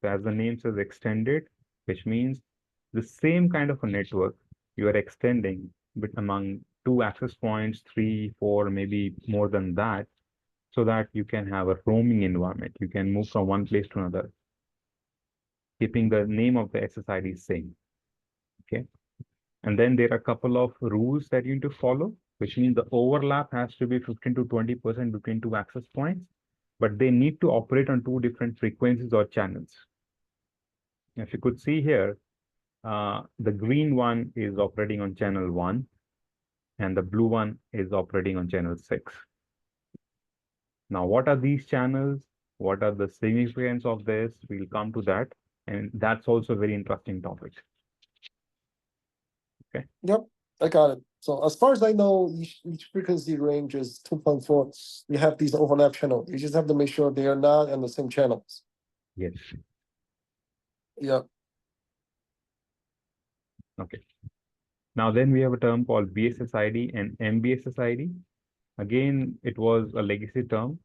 So as the name says, extended, which means the same kind of a network you are extending, but among 2 access points, 3, 4, maybe more than that, so that you can have a roaming environment. You can move from one place to another, keeping the name of the SSID same. Okay. And then there are a couple of rules that you need to follow, which means the overlap has to be 15 to 20% between 2 access points, but they need to operate on 2 different frequencies or channels. If you could see here, the green one is operating on channel 1, and the blue one is operating on channel 6. Now, what are these channels? What are the significance of this? We'll come to that. And that's also a very interesting topic. Okay.
Yep, I got it. So as far as I know, each frequency range is 2.4. You have these overlap channels. You just have to make sure they are not on the same channels.
Yes.
Yep.
Okay. Now then we have a term called BSS ID and MBSS ID. Again, it was a legacy term.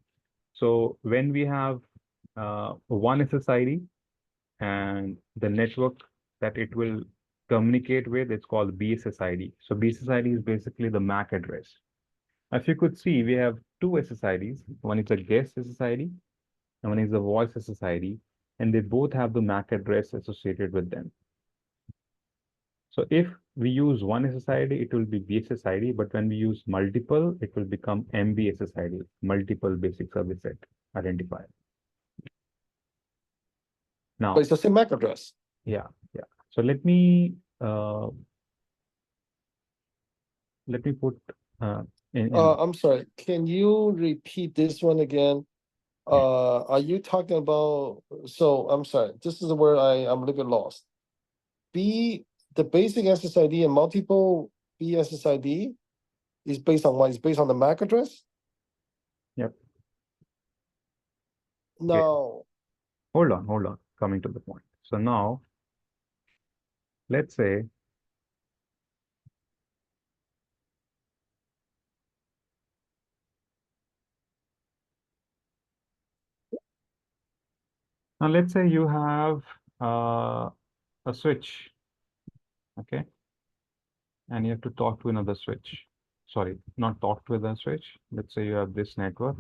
So when we have one SSID and the network that it will communicate with, it's called BSSID. So BSSID is basically the MAC address. As you could see, we have two SSIDs. One is a guest SSID and one is a voice SSID, and they both have the MAC address associated with them. So if we use one SSID, it will be BSSID, but when we use multiple, it will become MBSSID, multiple basic service set identifier. Now,
But it's the same MAC address.
yeah. So let me put in
I'm sorry. Can you repeat this one again? Are you talking about? So I'm sorry. This is where I'm a little bit lost. The basic SSID and multiple BSSID is based on what? It's based on the MAC address.
Yep.
Now,
hold on. Coming to the point. So now, let's say you have a switch, okay, and you have to talk to another switch. Sorry, not talk to another switch. Let's say you have this network,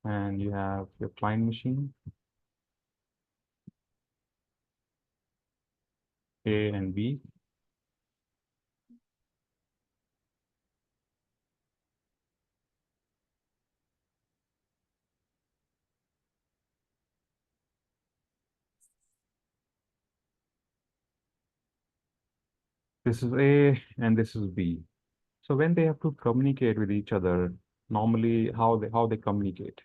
and you have your client machine A and B. This is A and this is B. So when they have to communicate with each other, normally how they communicate?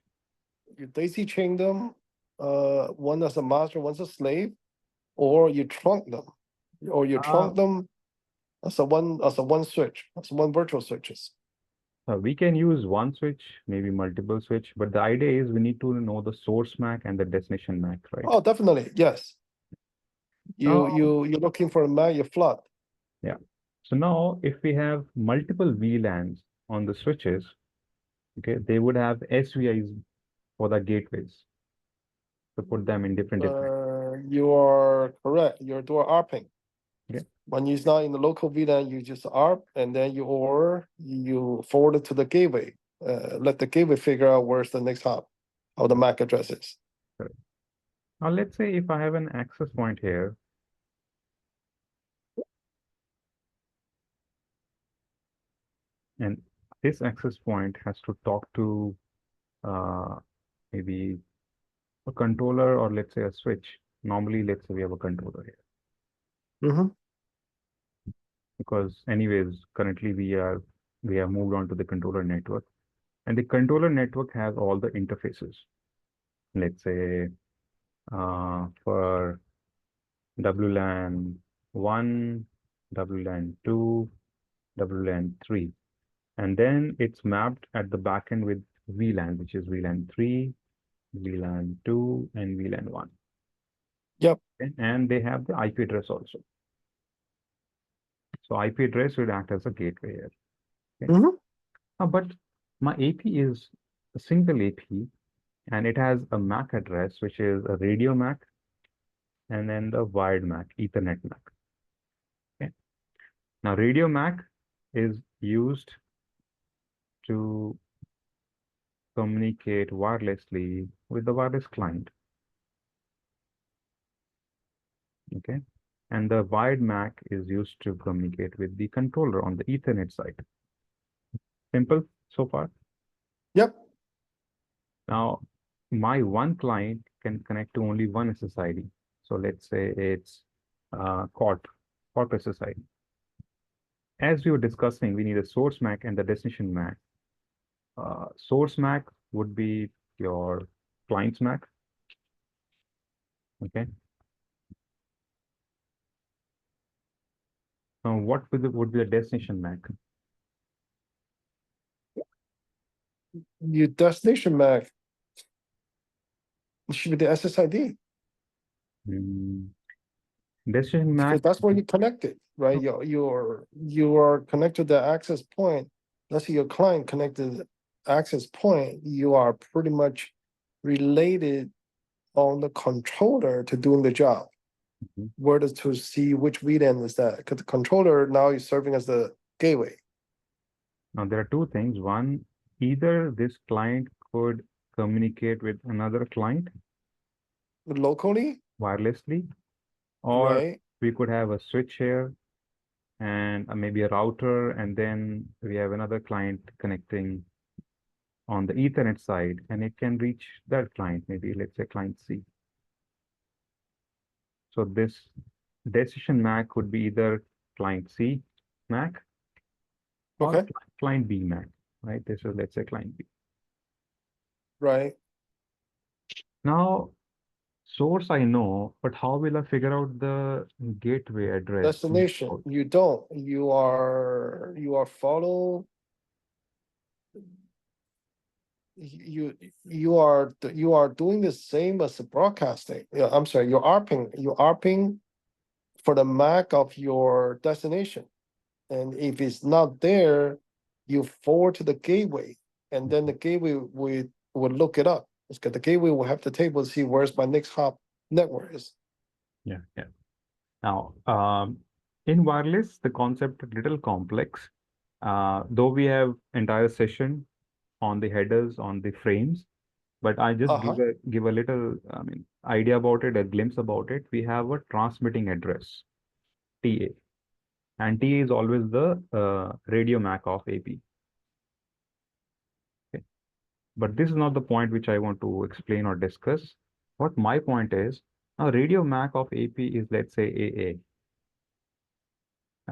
you daisy chain them, one as a master, one's a slave, or you trunk them, or you
Uh,
trunk them as a one switch, as one virtual switches.
we can use one switch, maybe multiple switch, but the idea is we need to know the source MAC and the destination MAC, right?
Oh, definitely, yes.
Now,
You're looking for a MAC, you flood.
yeah. So now if we have multiple VLANs on the switches, okay, they would have SVIs for the gateways to put them in different.
You are correct. You're doing ARPing.
Okay.
When it's not in the local VLAN, you just ARP and then you forward it to the gateway. Let the gateway figure out where's the next hop of the MAC address is.
Correct. Now let's say if I have an access point here, and this access point has to talk to maybe a controller, or let's say a switch. Normally, let's say we have a controller here, because anyways, currently we have moved on to the controller network, and the controller network has all the interfaces. Let's say for WLAN 1, WLAN 2, WLAN 3, and then it's mapped at the backend with VLAN, which is VLAN 3, VLAN 2, and VLAN 1.
Yep.
Okay? And they have the IP address also. So IP address would act as a gateway here. Okay? But my AP is a single AP, and it has a MAC address, which is a radio MAC, and then the wired MAC, Ethernet MAC. Okay. Now, radio MAC is used to communicate wirelessly with the wireless client. Okay. And the wired MAC is used to communicate with the controller on the Ethernet side. Simple so far?
Yep.
Now, my one client can connect to only one SSID. So let's say it's CORP SSID. As we were discussing, we need a source MAC and the destination MAC. Source MAC would be your client's MAC. Okay. Now, what would be the destination MAC?
Your destination MAC should be the SSID.
Destination
because
MAC.
that's where you connect it, right? You are connected to the access point. Let's say your client connected to the access point, you are pretty much related on the controller to doing the job.
Mhm.
Where to see which VLAN is that? Because the controller now is serving as the gateway.
Now, there are two things. One, either this client could communicate with another client
Locally,
wirelessly, or
right?
we could have a switch here and maybe a router, and then we have another client connecting on the Ethernet side, and it can reach that client, maybe let's say client C. So this decision MAC could be either client C MAC or
Okay,
client B MAC, right? This is, let's say, client B.
right.
Now, source I know, but how will I figure out the gateway address?
Destination, you don't. You are follow. You are doing the same as the broadcasting. Yeah, I'm sorry. You're ARPing for the MAC of your destination, and if it's not there, you forward to the gateway, and then the gateway would look it up. Because the gateway will have the table to see where's my next hop network is.
Yeah, yeah. Now, in wireless, the concept is a little complex. Though we have entire session on the headers, on the frames, but I just
Uh-huh.
give a little, idea about it, a glimpse about it. We have a transmitting address, TA, and TA is always the radio MAC of AP. Okay. But this is not the point which I want to explain or discuss. What my point is, now radio MAC of AP is, let's say, AA,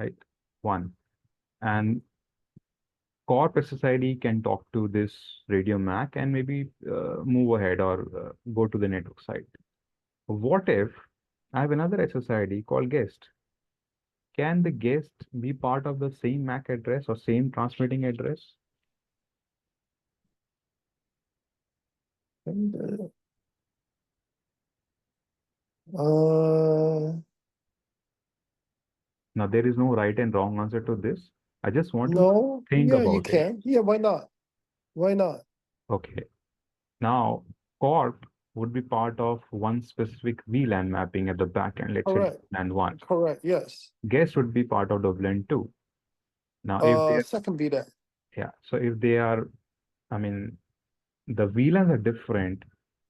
right? One. And Corp SSID can talk to this radio MAC and maybe move ahead or go to the network side. What if I have another SSID called guest? Can the guest be part of the same MAC address or same transmitting address?
And, uh,
Now, there is no right and wrong answer to this. I just want to
no,
think
yeah, you
about it.
can. Yeah, why not? Why not?
Okay. Now, Corp would be part of one specific VLAN mapping at the back end, let's say
Correct.
LAN 1.
Correct. Yes.
Guest would be part of the VLAN 2. Now, if they,
Second be that.
yeah, so if they are, I mean, the VLANs are different,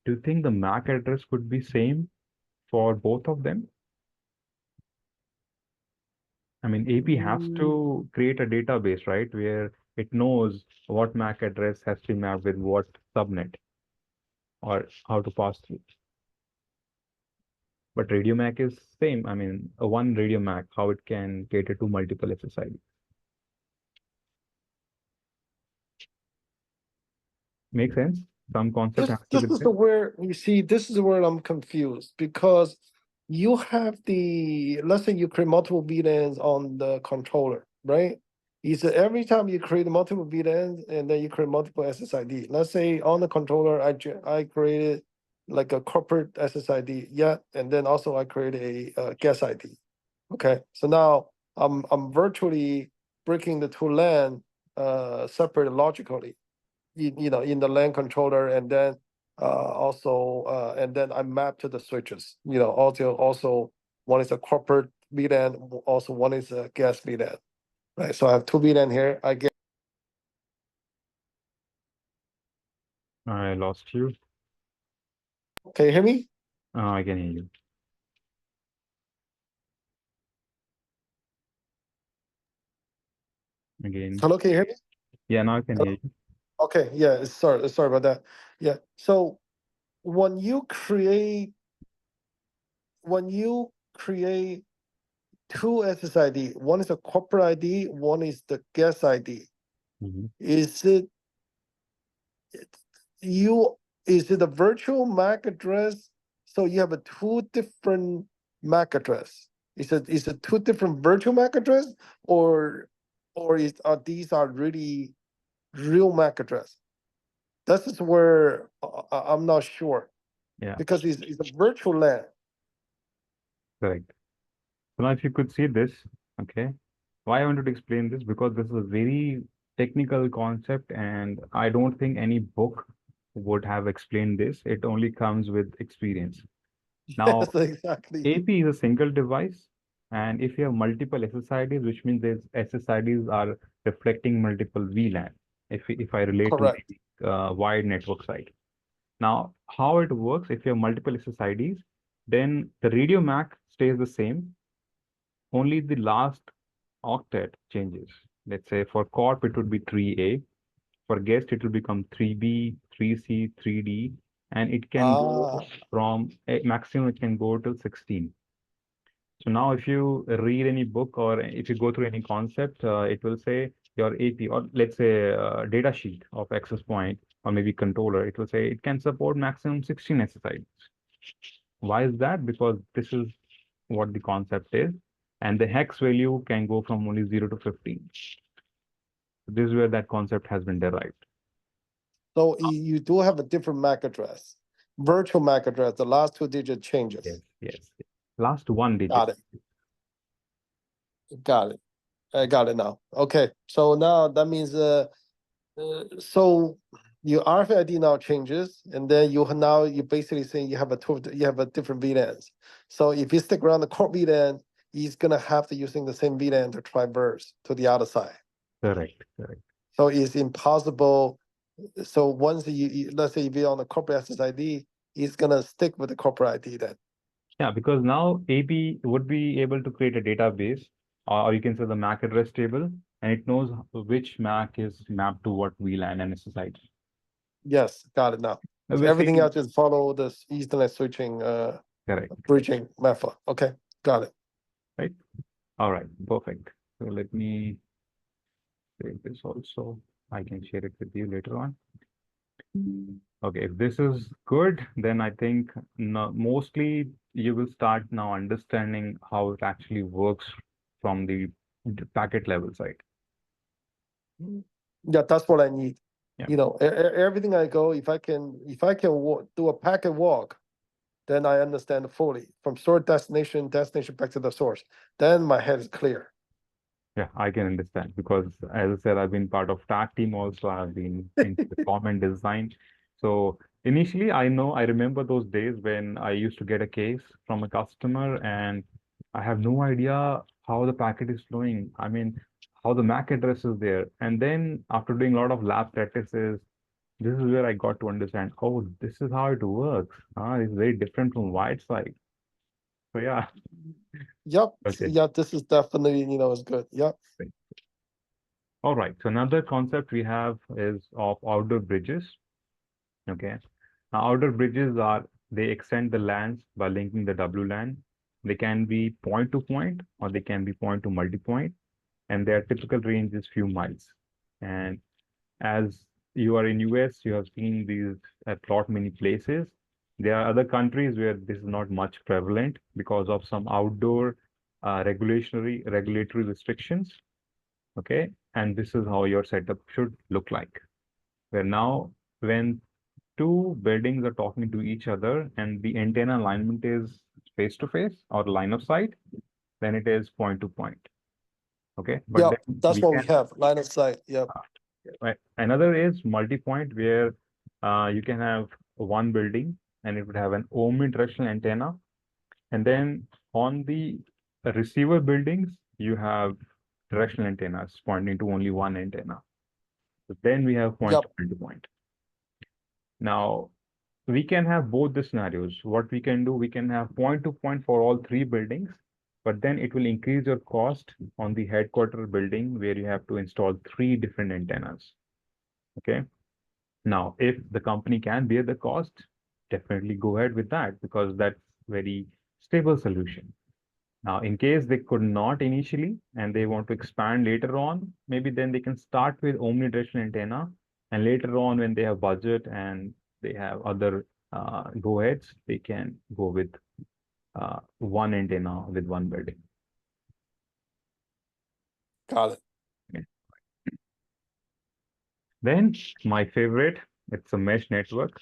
do you think the MAC address could be same for both of them? I mean, AP has to create a database, right, where it knows what MAC address has to map with what subnet or how to pass through. But Radio MAC is same. I mean, a one Radio MAC, how it can cater to multiple SSID. Make sense? Some concept has to
This
be
is
there.
the where you see, this is where I'm confused because you have the, let's say you create multiple VLANs on the controller, right? You said every time you create multiple VLANs and then you create multiple SSID. Let's say on the controller, I created like a corporate SSID, yeah, and then also I created a guest ID. Okay, so now I'm virtually breaking the two LAN separate logically in the LAN controller, and then also and then I map to the switches. Also one is a corporate VLAN, also one is a gas VLAN. Right. So I have two VLAN here. I get.
I lost you.
Can you hear me?
I can hear you again.
Hello, can you hear me?
Yeah, now I can hear you.
Okay. Yeah. Sorry about that. Yeah. So when you create when you create two SSID, one is a corporate ID, one is the gas ID.
Mhm.
Is it you is it a virtual MAC address? So you have a two different MAC address. Is it two different virtual MAC address, or are these really real MAC address? This is where I'm not sure
Yeah,
because it's a virtual LAN.
correct. So now if you could see this, okay, why I wanted to explain this, because this is a very technical concept and I don't think any book would have explained this. It only comes with experience. Now,
Yes, exactly.
AP is a single device, and if you have multiple SSIDs, which means these SSIDs are reflecting multiple VLAN, if I relate to
Correct.
the wide network side. Now, how it works, if you have multiple SSIDs, then the radio MAC stays the same, only the last octet changes. Let's say for corp, it would be 3A. For guest, it will become 3B, 3C, 3D, and it can
Ah,
go from a maximum, it can go to 16. So now if you read any book or if you go through any concept, it will say your AP, or let's say data sheet of access point or maybe controller, it will say it can support maximum 16 SSIDs. Why is that? Because this is what the concept is. And the hex value can go from only 0 to 15. This is where that concept has been derived.
so you do have a different MAC address, virtual MAC address. The last two digit
Yes,
changes.
yes. Last one digit.
Got it. Got it. I got it now. Okay. So now that means so your RFID now changes, and then now you basically saying you have a different VLANs. So if you stick around the core VLAN, he's gonna have to using the same VLAN to traverse to the other side.
Correct, correct.
So it's impossible. So once let's say if you're on the corporate SSID, he's gonna stick with the corporate ID then.
Yeah, because now AP would be able to create a database, or you can say the MAC address table, and it knows which MAC is mapped to what VLAN and SSID.
Yes, got it now. So everything
Basically,
else just follow this Ethernet switching
correct,
bridging method. Okay, got it.
right? All right, perfect. So let me save this also. I can share it with you later on. Okay, if this is good, then I think mostly you will start now understanding how it actually works from the packet level side.
Yeah, that's what I need.
Yeah.
You know, everything I go, if I can do a packet walk, then I understand fully from source destination back to the source. Then my head is clear.
Yeah, I can understand because as I said, I've been part of TAC team also. I've been into the comment design. So initially, I remember those days when I used to get a case from a customer and I have no idea how the packet is flowing. I mean, how the MAC address is there. And then after doing a lot of lab practices, this is where I got to understand, oh, this is how it works. It's very different from wide side. So yeah,
Yep.
okay.
Yeah, this is definitely, is good. Yep.
All right. So another concept we have is of outdoor bridges. Okay. Now, outer bridges they extend the LANs by linking the WLAN. They can be point to point or they can be point to multi-point, and their typical range is few miles. And as you are in US, you have seen these at lot many places. There are other countries where this is not much prevalent because of some outdoor regulatory restrictions. Okay. And this is how your setup should look like. Where now, when two buildings are talking to each other and the antenna alignment is face to face or line of sight, then it is point to point. Okay, but
Yep.
then
That's
we
what we
can,
have. Line of sight. Yep.
right. Another is multi-point where you can have one building and it would have an omnidirectional antenna. And then on the receiver buildings, you have directional antennas pointing to only one antenna. So then we have point
Yep.
to multi-point. Now, we can have both the scenarios. What we can do, we can have point to point for all three buildings, but then it will increase your cost on the headquarter building where you have to install three different antennas. Okay. Now, if the company can bear the cost, definitely go ahead with that because that's very stable solution. Now, in case they could not initially and they want to expand later on, maybe then they can start with omnidirectional antenna. And later on, when they have budget and they have other go-aheads, they can go with one antenna with one building.
Got it.
Okay. Then my favorite, it's a mesh network.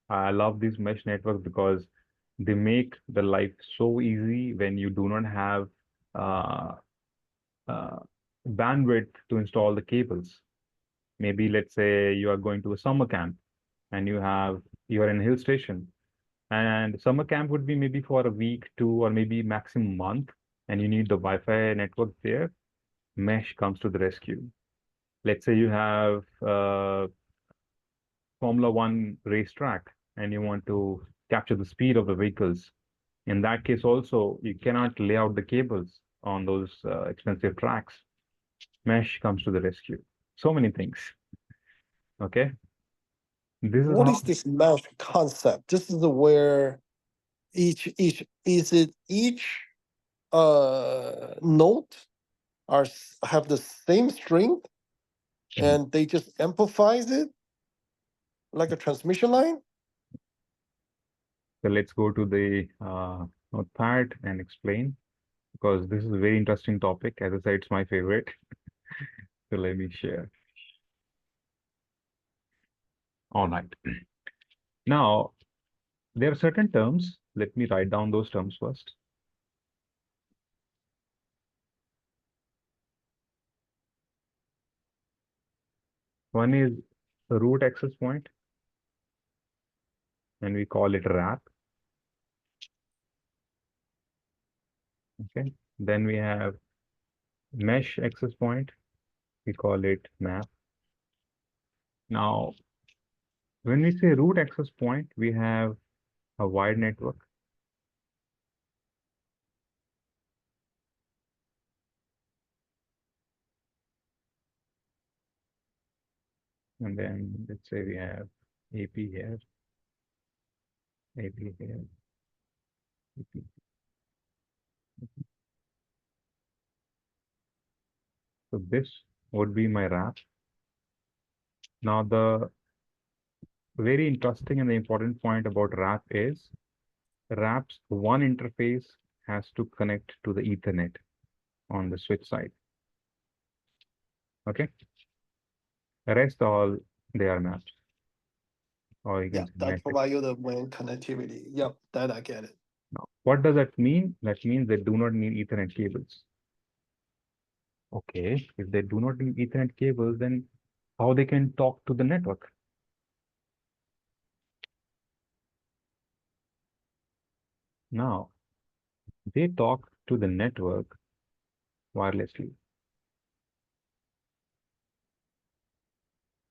I love these mesh networks because they make the life so easy when you do not have uh, uh, bandwidth to install the cables. Maybe let's say you are going to a summer camp and you are in a hill station, and summer camp would be maybe for a week, 2, or maybe maximum month, and you need the Wi-Fi network there. Mesh comes to the rescue. Let's say you have Formula One racetrack and you want to capture the speed of the vehicles. In that case, also, you cannot lay out the cables on those expensive tracks. Mesh comes to the rescue. So many things. Okay. This is
What
how
is this mesh concept? This is where each is it each node have the same strength and they just amplifies it like a transmission line?
So let's go to the notepad and explain, because this is a very interesting topic. As I said, it's my favorite. So let me share. All right. Now, there are certain terms. Let me write down those terms first. One is the root access point, and we call it RAP. Okay. Then we have mesh access point. We call it map. Now, when we say root access point, we have a wide network. And then let's say we have AP here, AP here, AP. So this would be my RAP. Now, the very interesting and the important point about RAP is RAP's one interface has to connect to the Ethernet on the switch side. Okay. The rest all they are maps, or you
Yeah,
can say
that
metric.
provide you the WAN connectivity. Yep, that I get it.
Now, what does that mean? That means they do not need Ethernet cables. Okay, if they do not need Ethernet cables, then how they can talk to the network? Now, they talk to the network wirelessly.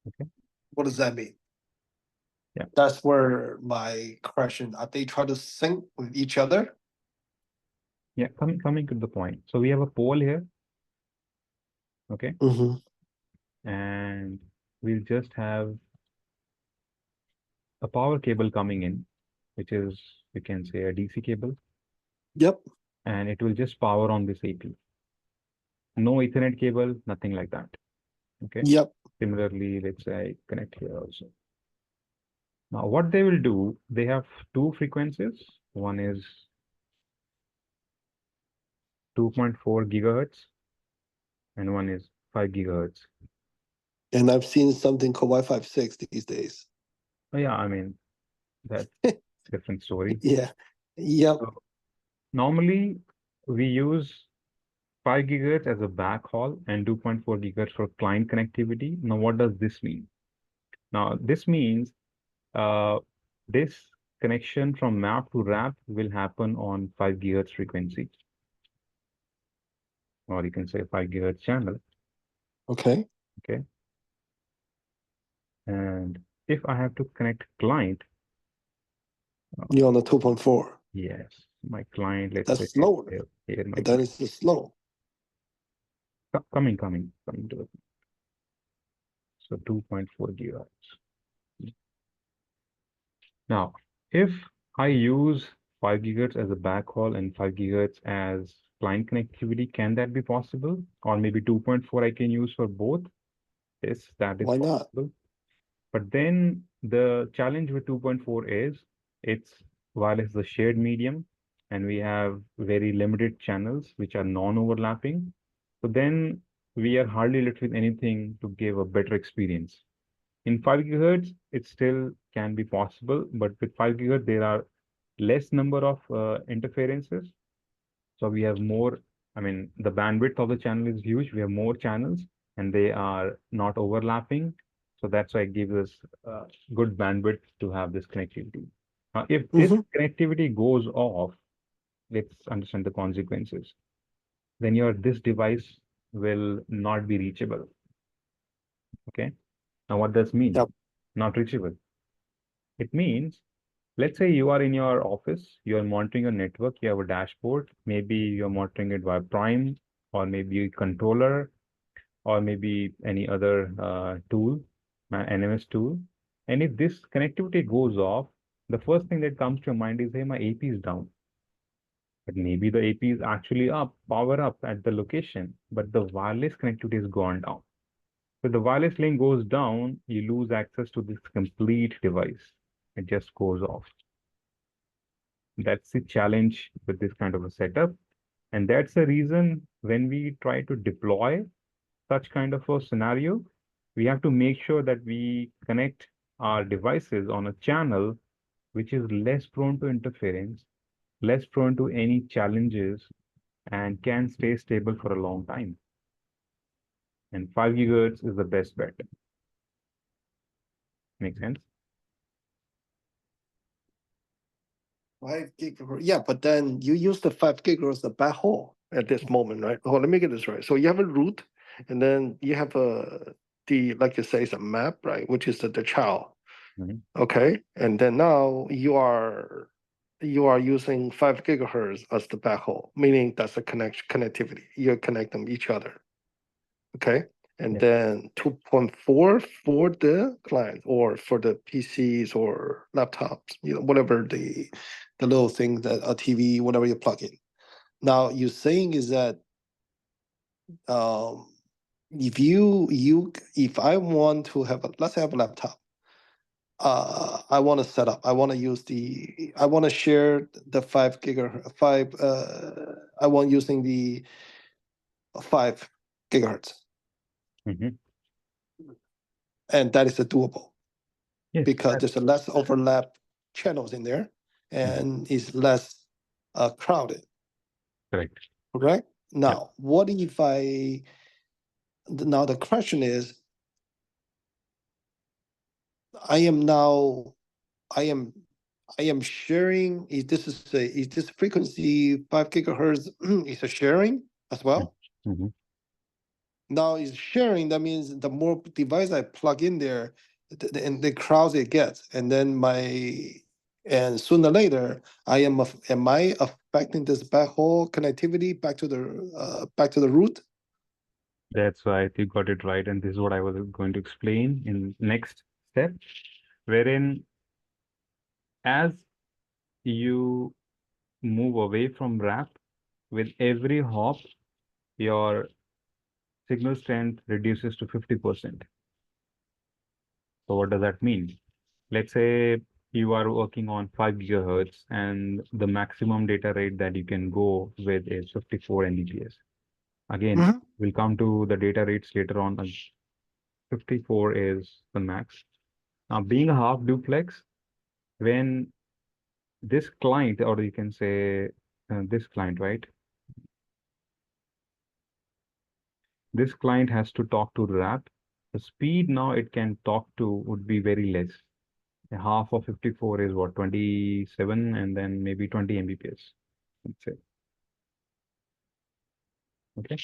Okay.
What does that mean?
Yeah.
That's where my question. Are they try to sync with each other?
Yeah. Coming to the point. So we have a pole here. Okay.
Mm-hmm.
And we'll just have a power cable coming in, which is, you can say, a DC cable,
Yep.
and it will just power on this AP. No Ethernet cable, nothing like that. Okay.
Yep.
Similarly, let's say I connect here also. Now, what they will do, they have two frequencies. One is 2.4 gigahertz, and one is 5 gigahertz.
And I've seen something called Wi-Fi 6 these days.
Oh, yeah, I mean, that's different story.
Yeah. Yep.
So normally, we use 5 gigahertz as a backhaul and 2.4 gigahertz for client connectivity. Now, what does this mean? Now, this means uh, this connection from map to RAP will happen on 5 gigahertz frequency, or you can say 5 gigahertz channel.
Okay.
Okay. And if I have to connect client,
You're on the 2.4.
yes, my client, let's say
That's slow.
here my
But then
client.
it's just slow.
Coming to it. So 2.4 gigahertz. Now, if I use 5 gigahertz as a backhaul and 5 gigahertz as client connectivity, can that be possible? Or maybe 2.4 I can use for both? Yes, that is
Why not?
possible. But then the challenge with 2.4 is it's wireless is a shared medium, and we have very limited channels which are non-overlapping. So then we are hardly left with anything to give a better experience. In 5 gigahertz, it still can be possible, but with 5 gigahertz, there are less number of interferences. So we have more I mean, the bandwidth of the channel is huge. We have more channels and they are not overlapping. So that's why it gives us good bandwidth to have this connectivity. If this
Mm-hmm.
connectivity goes off, let's understand the consequences. Then this device will not be reachable. Okay. Now, what does mean?
Yep.
Not reachable. It means, let's say you are in your office, you are monitoring your network, you have a dashboard, maybe you're monitoring it via Prime, or maybe a controller, or maybe any other tool, NMS tool. And if this connectivity goes off, the first thing that comes to your mind is, hey, my AP is down. But maybe the AP is actually up, power up at the location, but the wireless connectivity has gone down. So the wireless link goes down, you lose access to this complete device. It just goes off. That's the challenge with this kind of a setup. And that's the reason when we try to deploy such kind of a scenario, we have to make sure that we connect our devices on a channel which is less prone to interference, less prone to any challenges, and can stay stable for a long time. And 5 gigahertz is the best bet. Make sense?
5 gigahertz. Yeah, but then you use the 5 gigahertz the backhaul at this moment, right? Oh, let me get this right. So you have a root, and then you have like you say, it's a map, right? Which is the child.
Mhm.
Okay, and then now you are using 5 gigahertz as the backhaul, meaning that's the connectivity. You connect them each other. Okay, and
Yeah.
then 2.4 for the client or for the PCs or laptops, whatever the little thing that a TV, whatever you plug in. Now you're saying is that um, if I want to have let's say I have a laptop, I want to set up, I want to share the 5 gigahertz, I want using the 5 gigahertz,
Mhm.
and that is a doable,
Yes,
because there's a less overlap channels in there
Mhm.
and is less crowded,
Correct.
correct?
Yep.
Now, what if now the question is, I am now, I am, I am sharing, is this frequency 5 gigahertz is a sharing as well?
Mhm.
Now is sharing, that means the more device I plug in there, and the crowds it gets, and then and sooner or later, am I affecting this backhaul connectivity back to the root?
That's why you got it right. And this is what I was going to explain in next step, wherein as you move away from wrap, with every hop, your signal strength reduces to 50%. So what does that mean? Let's say you are working on 5 gigahertz and the maximum data rate that you can go with is 54 Mbps. Again,
Mhm.
we'll come to the data rates later on. 54 is the max. Now, being a half duplex, when this client, or you can say this client, right? This client has to talk to RAP. The speed now it can talk to would be very less. Half of 54 is what, 27, and then maybe 20 Mbps, let's say. Okay.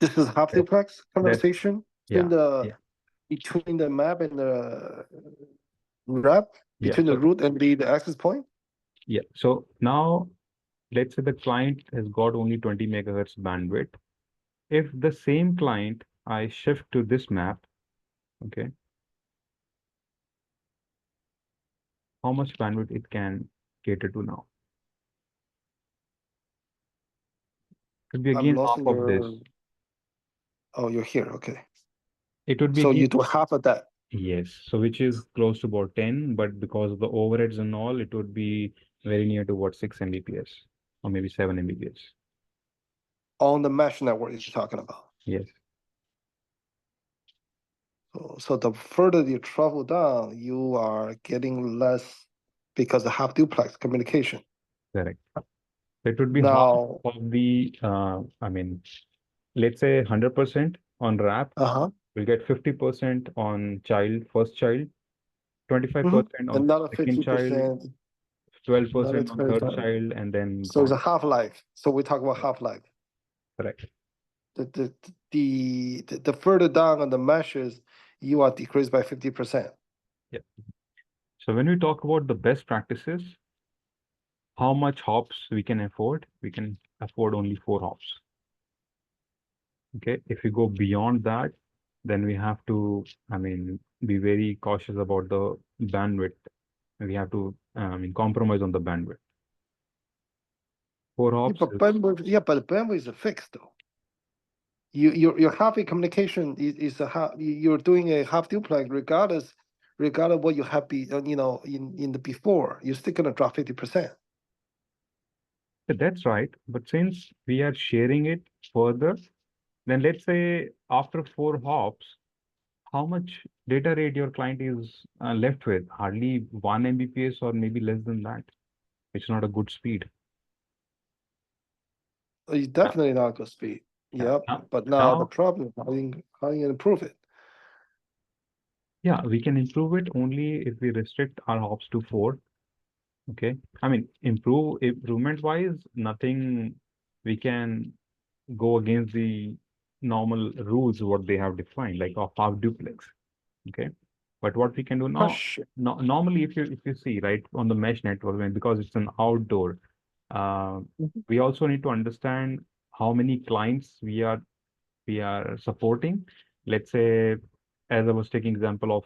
This is half
That,
duplex
that
conversation
yeah, yeah,
between the map and the wrap,
yeah.
between the
So
root and the access point.
yeah. So now let's say the client has got only 20 megahertz bandwidth. If the same client I shift to this map, okay, how much bandwidth it can cater to now? Could be
I'm
again
lost
half
in
of
your.
this.
Oh, you're here. Okay.
It would be
So
again,
you do half of that
yes. So which is close to about 10, but because of the overheads and all, it would be very near to what, 6 Mbps or maybe 7 Mbps.
on the mesh network you're talking about.
Yes,
So the further you travel down, you are getting less because of half duplex communication.
correct. It would be half
Now,
of the, I mean, let's say 100% on wrap,
uh-huh.
we'll get 50% on first child, 25% on
Another
second child,
50%, another
12% on third
25.
child, and then
So it's a
gone.
half-life. So we talk about half-life.
Correct.
The further down on the meshes, you are decreased by 50%.
Yeah. So when we talk about the best practices, how much hops we can afford? We can afford only 4 hops. Okay. If we go beyond that, then we have to, I mean, be very cautious about the bandwidth. We have to, compromise on the bandwidth. 4 hops is,
But bandwidth is fixed though. Your half communication is a half. You're doing a half duplex regardless what you have in the before. You're still gonna drop 50%.
that's right. But since we are sharing it further, then let's say after 4 hops, how much data rate your client is left with? Hardly 1 Mbps or maybe less than that. It's not a good speed.
It's definitely not good speed.
Yeah.
Yep.
Now,
But now the
now,
problem, how you improve it?
yeah, we can improve it only if we restrict our hops to 4. Okay. I mean, improvement wise, nothing we can go against the normal rules what they have defined, like of half duplex. Okay. But what we can do now,
Question.
no, normally if you see right on the mesh network, because it's an outdoor, uh,
Mhm.
we also need to understand how many clients we are supporting. Let's say, as I was taking example of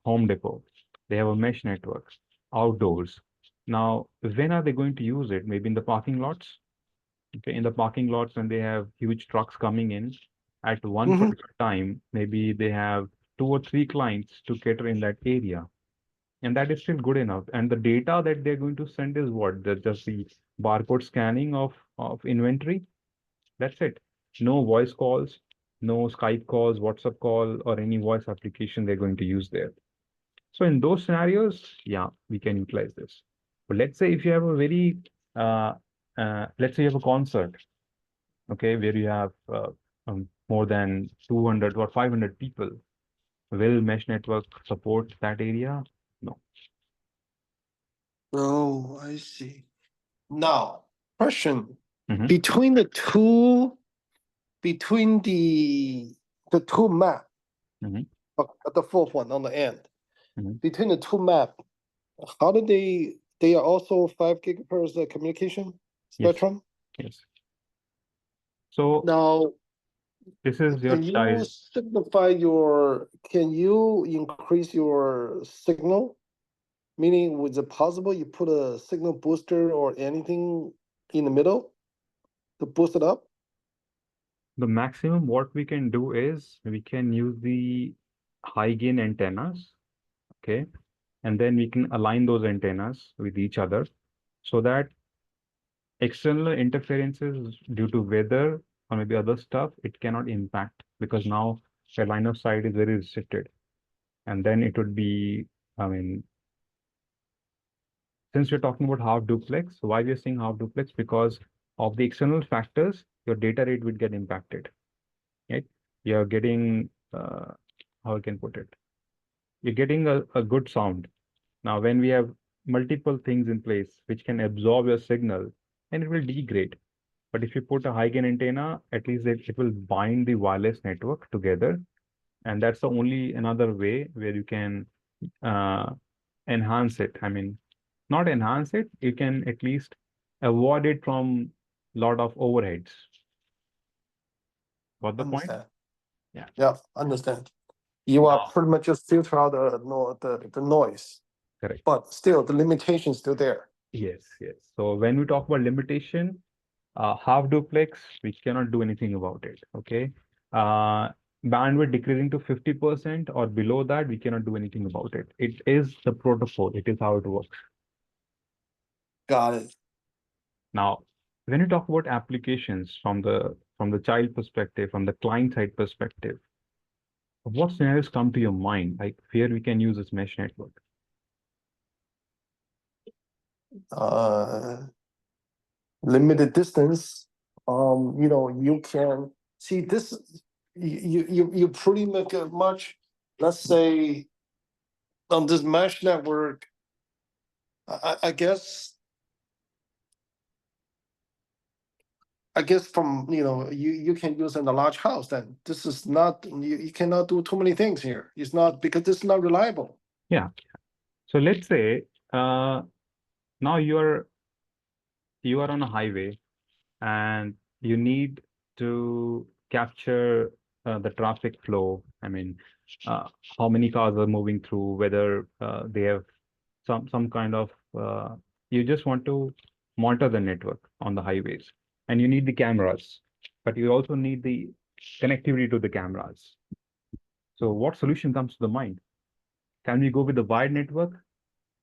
Home Depot, they have a mesh network outdoors. Now, when are they going to use it? Maybe in the parking lots. Okay, in the parking lots when they have huge trucks coming in at one
Mhm.
particular time, maybe they have 2 or 3 clients to cater in that area, and that is still good enough. And the data that they're going to send is what? Just the barcode scanning of inventory. That's it. No voice calls, no Skype calls, WhatsApp call, or any voice application they're going to use there. So in those scenarios, yeah, we can utilize this. But let's say if you have a very, let's say you have a concert, okay, where you have more than 200 or 500 people, will mesh network support that area? No.
Oh, I see. Now, question.
Mhm,
Between the two map,
mhm,
the fourth one on the end,
mhm.
between the two map, how do they are also 5 gigahertz communication
Yes,
spectrum?
yes. So
Now,
this is your
can you
child.
can you increase your signal? Meaning, was it possible you put a signal booster or anything in the middle to boost it up?
The maximum what we can do is we can use the high gain antennas, okay, and then we can align those antennas with each other so that external interferences due to weather or maybe other stuff, it cannot impact because now the line of sight is very restricted. And then it would be, I mean, since we're talking about half duplex, why we're saying half duplex? Because of the external factors, your data rate would get impacted, right? You're getting, how I can put it, you're getting a good sound. Now, when we have multiple things in place which can absorb your signal, and it will degrade. But if you put a high gain antenna, at least it will bind the wireless network together. And that's the only another way where you can uh, enhance it. I mean, not enhance it, you can at least avoid it from lot of overheads. Got the point?
Understand.
Yeah,
Yeah, understand. You are
now,
pretty much just filter out the noise,
correct.
but still the limitation is still there.
Yes, yes. So when we talk about limitation, half duplex, we cannot do anything about it. Okay. Uh, Bandwidth decreasing to 50% or below that, we cannot do anything about it. It is the protocol. It is how it works.
Got it.
Now, when you talk about applications from the child perspective, from the client side perspective, what scenarios come to your mind? Like where we can use this mesh network?
Uh, limited distance, you can see this. You pretty much, let's say, on this mesh network. I guess. I guess from you can use in a large house. Then this is not you cannot do too many things here. It's not because this is not reliable.
Yeah. So let's say now you are on a highway and you need to capture the traffic flow. I mean, uh, how many cars are moving through, whether they have some kind of you just want to monitor the network on the highways, and you need the cameras, but you also need the connectivity to the cameras. So what solution comes to the mind? Can we go with the wired network?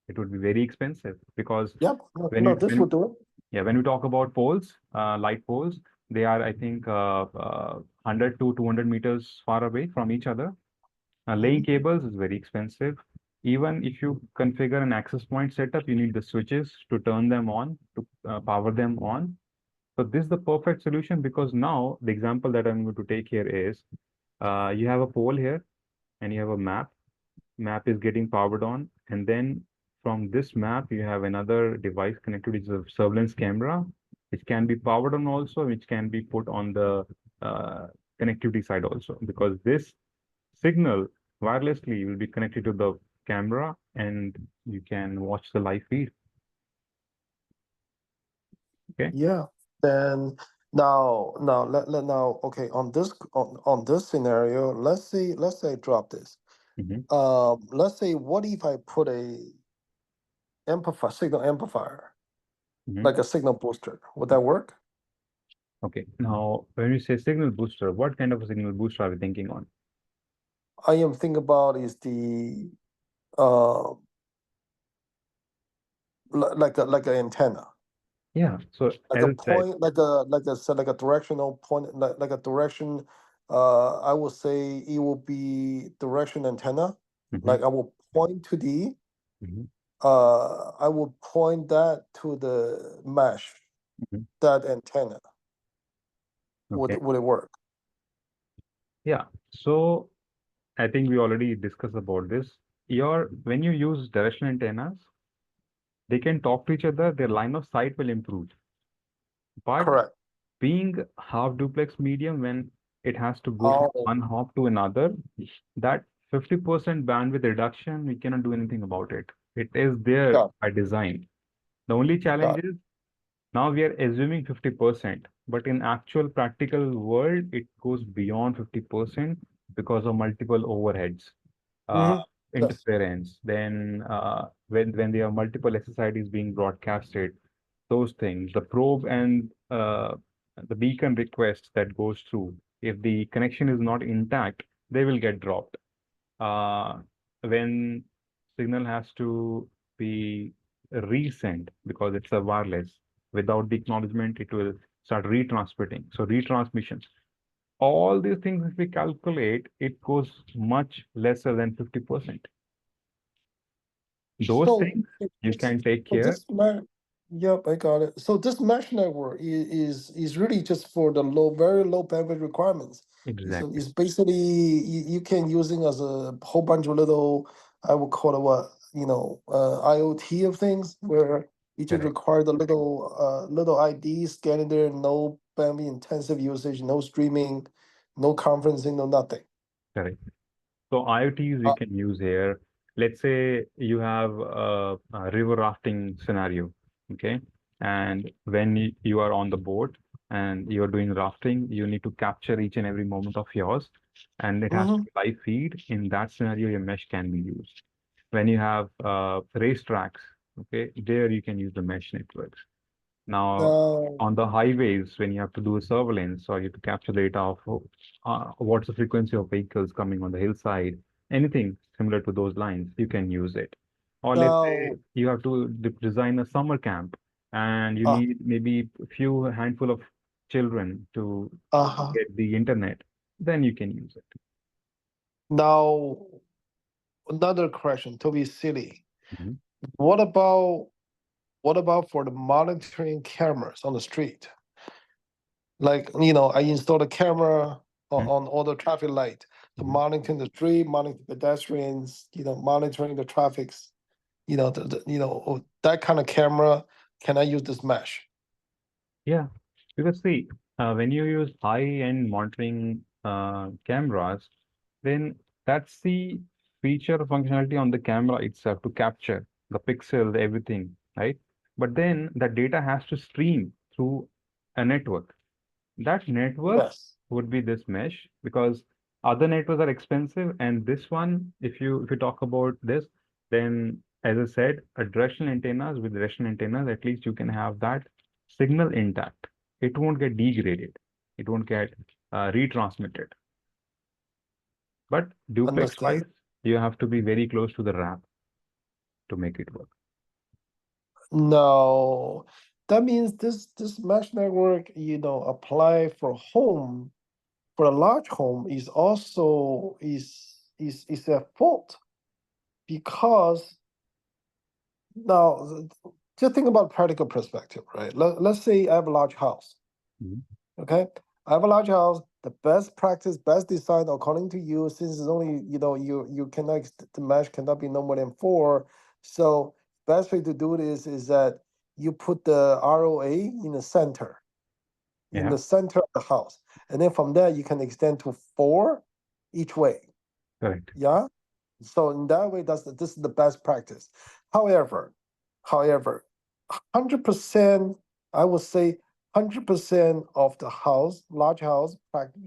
It would be very expensive because
Yep.
when
No,
you
this will
when
do it.
yeah, when we talk about poles, light poles, they are, I think, 100 to 200 meters far away from each other. Laying
Mhm.
cables is very expensive. Even if you configure an access point setup, you need the switches to turn them on, to power them on. So this is the perfect solution because now the example that I'm going to take here is you have a pole here and you have a map. Map is getting powered on, and then from this map you have another device connected, which is a surveillance camera, which can be powered on also, which can be put on the uh, connectivity side also, because this signal wirelessly will be connected to the camera and you can watch the live feed. Okay.
Yeah. Then now okay, on this scenario, let's say I drop this.
Mhm,
Let's say what if I put a signal amplifier,
mhm.
like a signal booster? Would that work?
Okay. Now, when you say signal booster, what kind of a signal booster are we thinking on?
I am thinking about is the uh like an antenna,
Yeah. So
like
as
a
I said,
point, like a directional point, like a direction. I will say it will be direction antenna.
mhm,
Like I will point to the
mhm,
I will point that to the mesh,
mhm.
that antenna. Would
Okay.
would it work?
Yeah. So I think we already discussed about this. When you use directional antennas, they can talk to each other, their line of sight will improve. But
Correct.
being half duplex medium, when it has to go from
Oh,
one hop to another, that 50% bandwidth reduction, we cannot do anything about it. It is there
got
by design. The only challenge
got.
is now we are assuming 50%, but in actual practical world, it goes beyond 50% because of multiple overheads, uh,
Mm-hmm. Yes.
interference. Then when there are multiple SSIDs being broadcasted, those things, the probe and the beacon request that goes through, if the connection is not intact, they will get dropped. Uh, when signal has to be resent because it's a wireless, without the acknowledgement, it will start retransmitting. So retransmissions, all these things, if we calculate, it goes much lesser than 50%. Those
So
things you can take
so
care.
yep, I got it. So this mesh network is really just for the very low bandwidth requirements. So
Exactly.
it's basically you can using as a whole bunch of little, I would call it what, IoT of things where you just
Correct.
require the little ID scanning there, no bandwidth intensive usage, no streaming, no conferencing, no nothing.
Correct. So IoTs you
Uh,
can use here. Let's say you have a river rafting scenario, okay? And when you are on the boat and you're doing rafting, you need to capture each and every moment of yours, and it has to
mhm.
be live feed. In that scenario, your mesh can be used. When you have race tracks, okay, there you can use the mesh networks. Now,
Now,
on the highways, when you have to do a surveillance or you have to capture data of what's the frequency of vehicles coming on the hillside, anything similar to those lines, you can use it. Or let's say
now,
you have to design a summer camp and you
uh,
need maybe a few handful of children to
uh-huh.
get the internet, then you can use it.
Now, another question to be silly.
Mhm.
What about what about for the monitoring cameras on the street? Like, you know, I installed a camera on all the traffic light to
Mhm.
monitor the street, monitor pedestrians, you know, monitoring the traffics, you know, that kind of camera. Can I use this mesh?
Yeah, because see, when you use high-end monitoring cameras, then that's the feature functionality on the camera itself to capture the pixels, everything, right? But then the data has to stream through a network. That network
Yes.
would be this mesh because other networks are expensive, and this one, if you talk about this, then as I said, a directional antennas with directional antennas, at least you can have that signal intact. It won't get degraded. It won't get retransmitted. But duplex
Understand.
wise, you have to be very close to the wrap to make it work.
No, that means this mesh network, you know, apply for home, for a large home is also is a fault because now just think about practical perspective, right? Let's say I have a large house.
Mhm.
Okay, I have a large house. The best practice, best design, according to you, since it's only, you know, you cannot, the mesh cannot be no more than 4. So best way to do this is that you put the ROA in
Yeah,
the center of the house, and then from there you can extend to 4 each way.
correct.
Yeah. So in that way, this is the best practice. However, however, 100%, I would say 100% of the house, large house,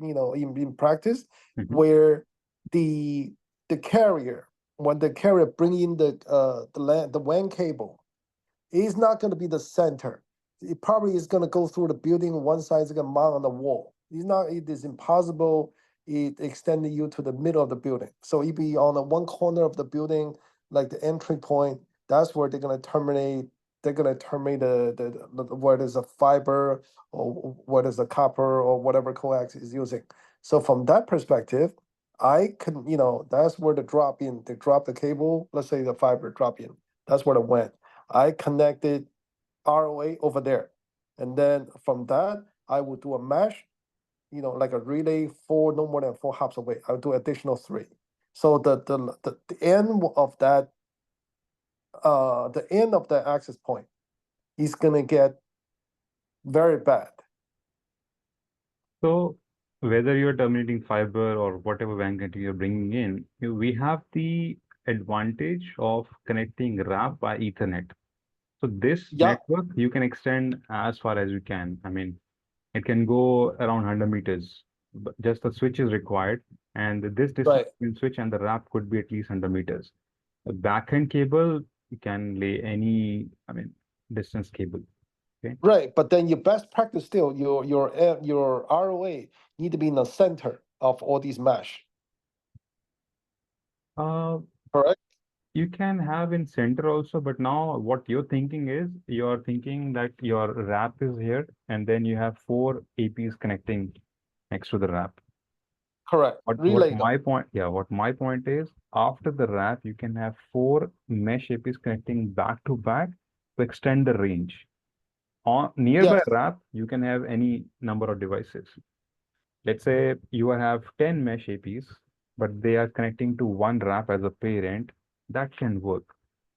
you know, in practice,
Mhm.
where the the carrier, when the carrier bring in the WAN cable, it's not going to be the center. It probably is going to go through the building. One side is going to mount on the wall. It's not. It is impossible. It extended you to the middle of the building. So it be on the one corner of the building, like the entry point. That's where they're going to terminate. They're going to terminate where there's a fiber or where there's a copper or whatever coax is using. So from that perspective, I can, you know, that's where the drop in. They drop the cable. Let's say the fiber drop in. That's where it went. I connected ROA over there. And then from that, I would do a mesh, you know, like a relay 4, no more than 4 hops away. I'll do additional 3. So the end of that, the end of the access point is gonna get very bad.
So whether you're terminating fiber or whatever WAN connectivity you're bringing in, we have the advantage of connecting RAP by Ethernet. So this
Yeah,
network you can extend as far as you can. I mean, it can go around 100 meters, but just the switch is required. And this distance
right.
between switch and the RAP could be at least 100 meters. A backend cable, you can lay any, I mean, distance cable. Okay.
Right. But then your best practice still, your ROA need to be in the center of all these mesh.
Uh,
Correct?
You can have in center also, but now what you're thinking is you're thinking that your wrap is here and then you have four APs connecting next to the wrap.
Correct.
What
Relay them.
my point, yeah, what my point is after the wrap, you can have four mesh APs connecting back to back to extend the range. On nearby
Yes.
wrap, you can have any number of devices. Let's say you have 10 mesh APs, but they are connecting to one wrap as a parent, that can work.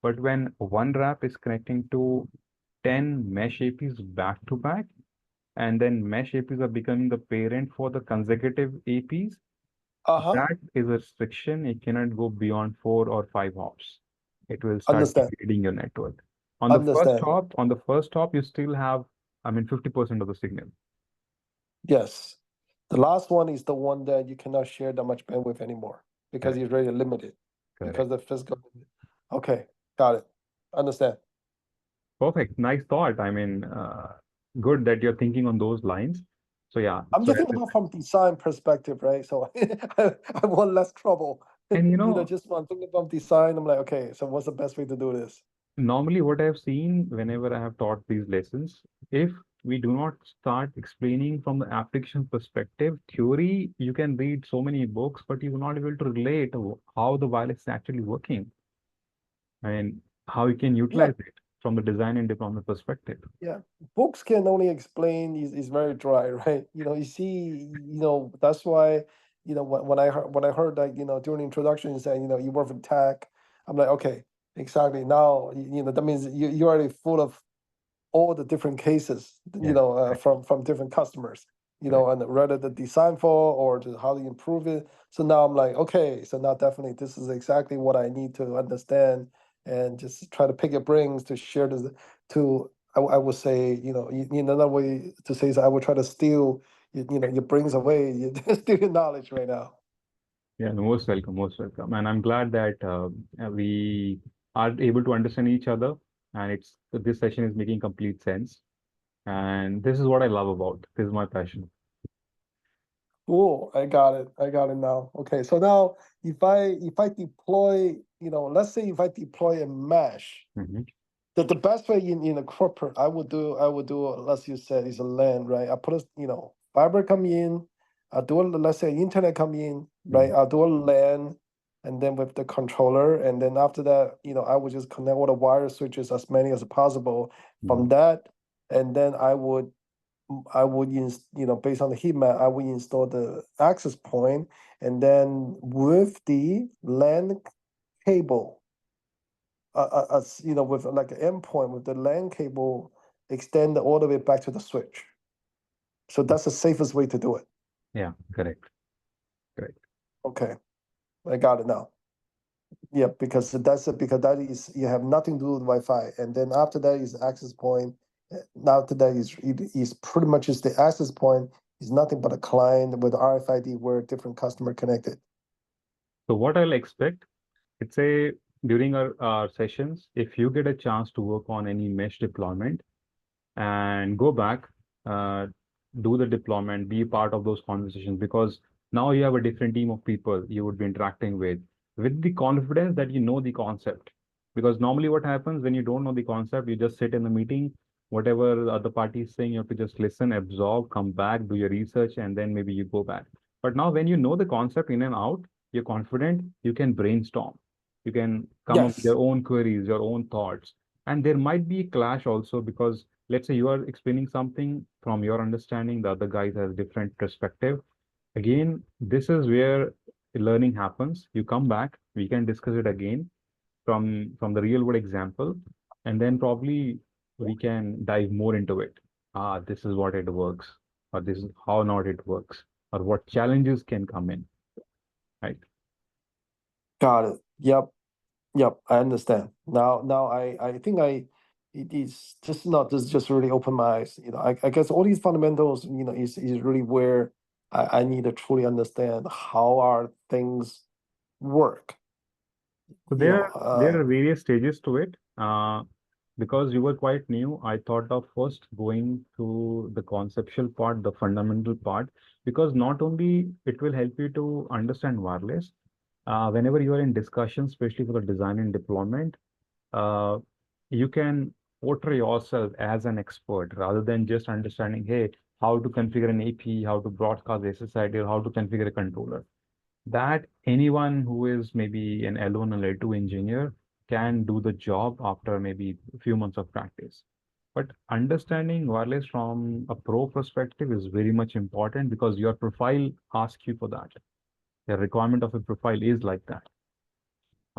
But when one wrap is connecting to 10 mesh APs back to back, and then mesh APs are becoming the parent for the consecutive APs,
Uh-huh.
that is a restriction. It cannot go beyond 4 or 5 hops. It will start
Understand.
degrading your network.
Understand.
On the first hop, you still have, I mean, 50% of the signal.
Yes. The last one is the one that you cannot share that much bandwidth anymore because
Correct.
it's really limited because
Correct.
the physical. Okay, got it. Understand.
Perfect. Nice thought. I mean, good that you're thinking on those lines. So yeah.
I'm
So
just thinking about from design perspective, right? So I want less trouble.
and
Just one thinking about design. I'm like, okay, so what's the best way to do this?
normally what I've seen whenever I have taught these lessons, if we do not start explaining from the application perspective, theory, you can read so many books, but you will not be able to relate how the wireless is actually working and how you can
Yeah,
utilize it. from the design and deployment perspective.
Yeah, books can only explain is very dry, right? You see, that's why, when I heard that, during the introduction, you said, you work with tech, I'm like, okay, exactly. Now, that means you're already full of all the different cases,
Yeah,
from different customers,
correct.
and rather the design for or just how to improve it. So now I'm like, okay, so now definitely this is exactly what I need to understand and just try to pick your brains to share this to. I would say, another way to say is I would try to steal, your brains away, steal your knowledge right now.
Yeah, no, most welcome, most welcome. And I'm glad that we are able to understand each other, and this session is making complete sense. And this is what I love about. This is my passion.
Cool, I got it. I got it now. Okay, so now if I deploy, let's say if I deploy a mesh,
Hmm.
the best way in a corporate I would do, as you said, is a LAN, right? I put a, fiber come in, I do let's say internet come in, right? I'll do a LAN, and then with the controller, and then after that, I would just connect all the wire switches as many as possible from that, and then based on the heat map, I would install the access point, and then with the LAN cable, with like an endpoint with the LAN cable, extend all the way back to the switch. So that's the safest way to do it.
Yeah, correct, correct.
Okay, I got it now. Yeah, because that is, you have nothing to do with Wi-Fi, and then after that is access point. Now after that is pretty much just the access point is nothing but a client with RFID where different customer connected.
So what I'll expect, it's a during our sessions, if you get a chance to work on any mesh deployment and go back, uh, do the deployment, be part of those conversations, because now you have a different team of people you would be interacting with the confidence that you know the concept. Because normally what happens when you don't know the concept, you just sit in the meeting, whatever the other party is saying, you have to just listen, absorb, come back, do your research, and then maybe you go back. But now when you know the concept in and out, you're confident, you can brainstorm. You can come up with
Yes.
your own queries, your own thoughts. And there might be a clash also, because let's say you are explaining something from your understanding, the other guy has different perspective. Again, this is where learning happens. You come back, we can discuss it again from the real world example, and then probably we can dive more into it. This is what it works, or this is how not it works, or what challenges can come in, right?
Got it. Yep. Yep, I understand. Now I think it is just not just really open my eyes. I guess all these fundamentals, is really where I need to truly understand how are things work.
So
You know,
there are various stages to it. Because you were quite new, I thought of first going to the conceptual part, the fundamental part, because not only it will help you to understand wireless, whenever you are in discussion, especially for the design and deployment, uh, you can portray yourself as an expert rather than just understanding, hey, how to configure an AP, how to broadcast SSID, or how to configure a controller. That anyone who is maybe an L1 or L2 engineer can do the job after maybe a few months of practice. But understanding wireless from a pro perspective is very much important, because your profile asks you for that. The requirement of a profile is like that.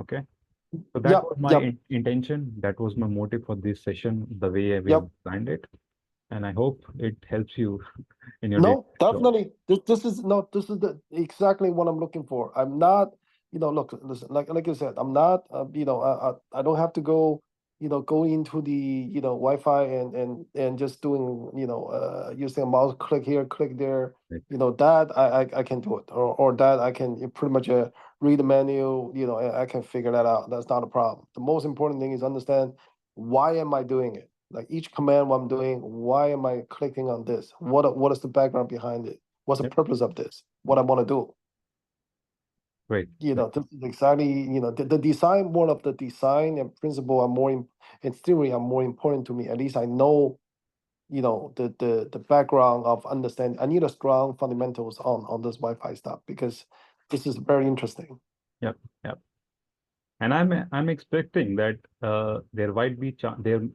Okay. So that
yep,
was my
yep,
intention. That was my motive for this session, the way we
yep.
have designed it. And I hope it helps you in your day
No,
job.
definitely. This is exactly what I'm looking for. I'm not, look, listen, like you said, I'm not, I don't have to go into the, Wi-Fi and just doing, using a mouse, click here, click there.
Right.
That I can do it, or that I can pretty much read the menu. I can figure that out. That's not a problem. The most important thing is understand why am I doing it. Like each command what I'm doing, why am I clicking on this? What is the background behind it? What's the
Yep.
purpose of this? What I want to do?
Great.
This is exactly, the design, more of the design and principle are in theory are more important to me. At least I know, the background of understanding. I need a strong fundamentals on this Wi-Fi stuff because this is very interesting.
Yep. Yep. And I'm expecting that there might be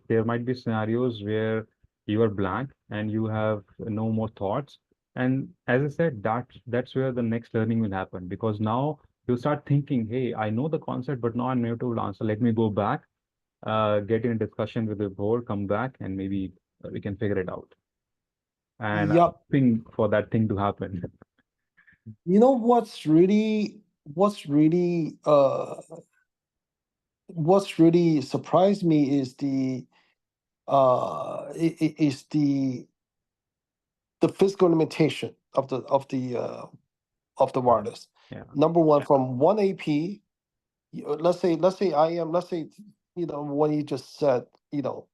there might be scenarios where you are blank and you have no more thoughts. And as I said, that's where the next learning will happen, because now you start thinking, hey, I know the concept, but now I'm not able to answer. Let me go back, get in a discussion with the board, come back, and maybe we can figure it out. And I'm
Yep.
hoping for that thing to happen.
You know what's really surprised me is is the physical limitation of the wireless.
Yeah.
Number one, from one AP, let's say when you just said, for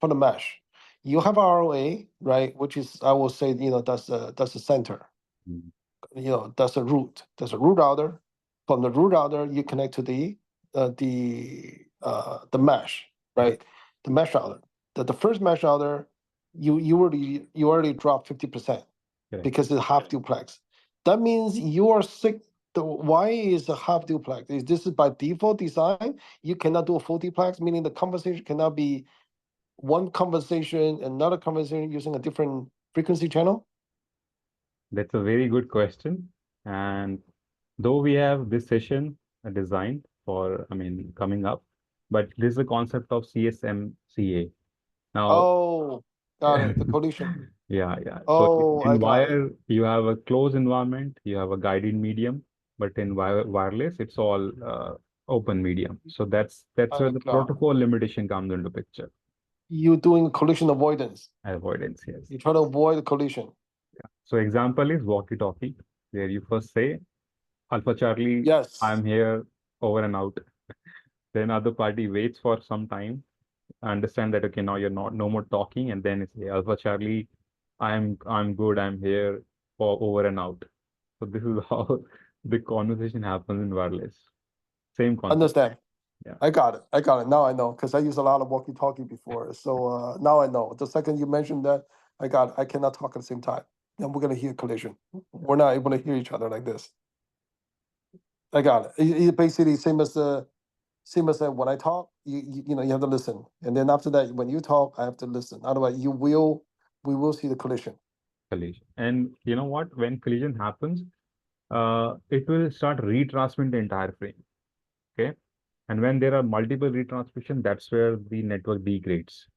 the mesh, you have ROA, right, which is, I will say, that's the center.
Mhm.
That's a root. There's a root router. From the root router, you connect to the mesh,
Yeah.
right? The mesh router. The first mesh router, you already dropped 50%
Correct.
because it's half duplex. That means you are sick. Why is a half duplex? Is this by default design? You cannot do a full duplex, meaning the conversation cannot be one conversation, another conversation using a different frequency channel.
That's a very good question. And though we have this session designed for, I mean, coming up, but this is a concept of CSMCA. Now,
Oh, got it. The collision.
yeah, yeah. So
Oh, I
in
got it.
wire, you have a closed environment, you have a guided medium, but in wireless, it's all open medium. So that's where
I
the
got it.
protocol limitation comes into picture.
You doing collision avoidance.
Avoidance, yes.
You try to avoid the collision.
So example is walkie-talkie, where you first say, Alpha Charlie,
Yes,
I'm here, over and out. Then other party waits for some time, understand that okay, now you're not no more talking, and then it's hey, Alpha Charlie, I'm good, I'm here, for over and out. So this is how the conversation happens in wireless. Same concept.
understand.
Yeah.
I got it. I got it. Now I know because I used a lot of walkie-talkie before. So now I know. The second you mentioned that, I got it. I cannot talk at the same time. Then we're gonna hear collision. We're not able to hear each other like this. I got it. It basically same as when I talk, you have to listen, and then after that, when you talk, I have to listen. Otherwise, we will see the collision.
Collision. And you know what? When collision happens, it will start retransmitting the entire frame. Okay. And when there are multiple retransmission, that's where the network degrades.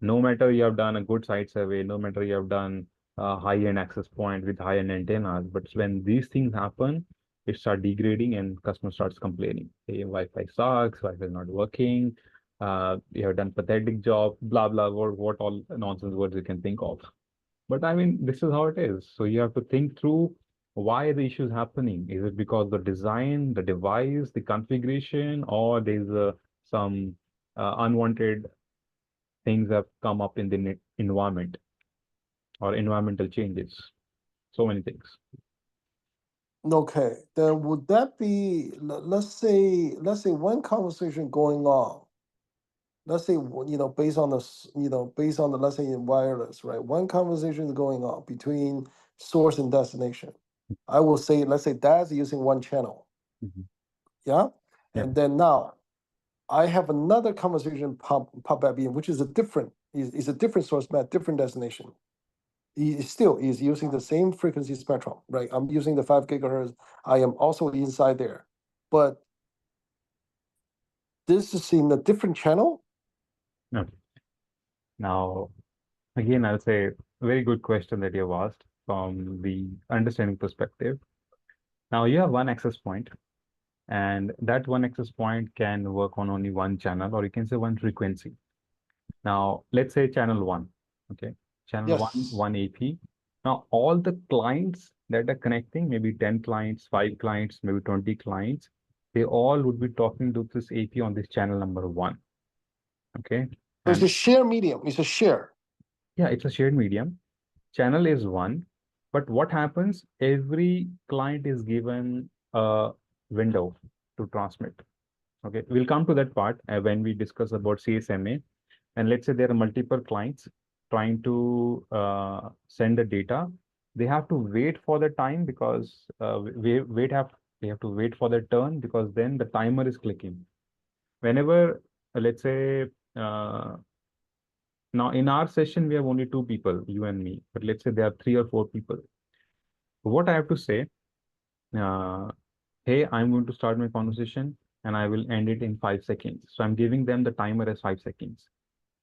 No matter you have done a good site survey, no matter you have done a high-end access point with high-end antennas, but when these things happen, it starts degrading and customer starts complaining. Hey, Wi-Fi sucks, Wi-Fi is not working, you have done pathetic job, blah, blah, what all nonsense words you can think of. But I mean, this is how it is. So you have to think through why the issue is happening. Is it because the design, the device, the configuration, or there's some unwanted things have come up in the environment or environmental changes. So many things.
Okay, then would that be, let's say one conversation going on. Let's say, based on based on the, let's say in wireless, right? One conversation is going on between source and destination. I will say, let's say that's using one channel.
Mhm.
Yeah.
Yeah.
And then now I have another conversation pop back in, which is is a different source map, different destination. He still is using the same frequency spectrum, right? I'm using the 5 GHz. I am also inside there, but this is in a different channel.
Okay. Now, again, I'll say very good question that you've asked from the understanding perspective. Now, you have one access point, and that one access point can work on only one channel, or you can say one frequency. Now, let's say channel one, okay? Channel one,
Yes.
one AP. Now, all the clients that are connecting, maybe 10 clients, 5 clients, maybe 20 clients, they all would be talking to this AP on this channel number one, okay?
So it's a
And
share medium. It's a share.
yeah, it's a shared medium. Channel is one, but what happens? Every client is given a window to transmit. Okay, we'll come to that part when we discuss about CSMA. And let's say there are multiple clients trying to send the data. They have to wait for the time because wait have They have to wait for their turn because then the timer is clicking. Whenever, let's say, now in our session, we have only two people, you and me, but let's say there are three or four people. What I have to say, uh, hey, I'm going to start my conversation and I will end it in 5 seconds. So I'm giving them the timer as 5 seconds.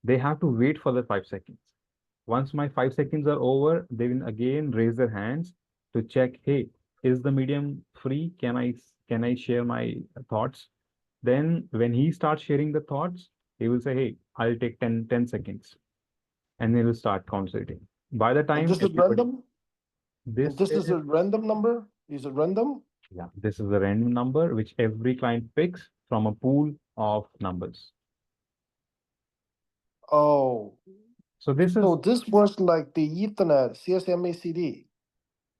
They have to wait for the 5 seconds. Once my 5 seconds are over, they will again raise their hands to check, hey, is the medium free? Can I share my thoughts? Then when he starts sharing the thoughts, he will say, hey, I'll take 10 seconds. And they will start conversating. By the
And
time
this is
everybody,
random? And
this
this is
is,
a random number? Is it random?
yeah, this is a random number which every client picks from a pool of numbers.
Oh,
So this
so
is,
this was like the Ethernet CSMA CD.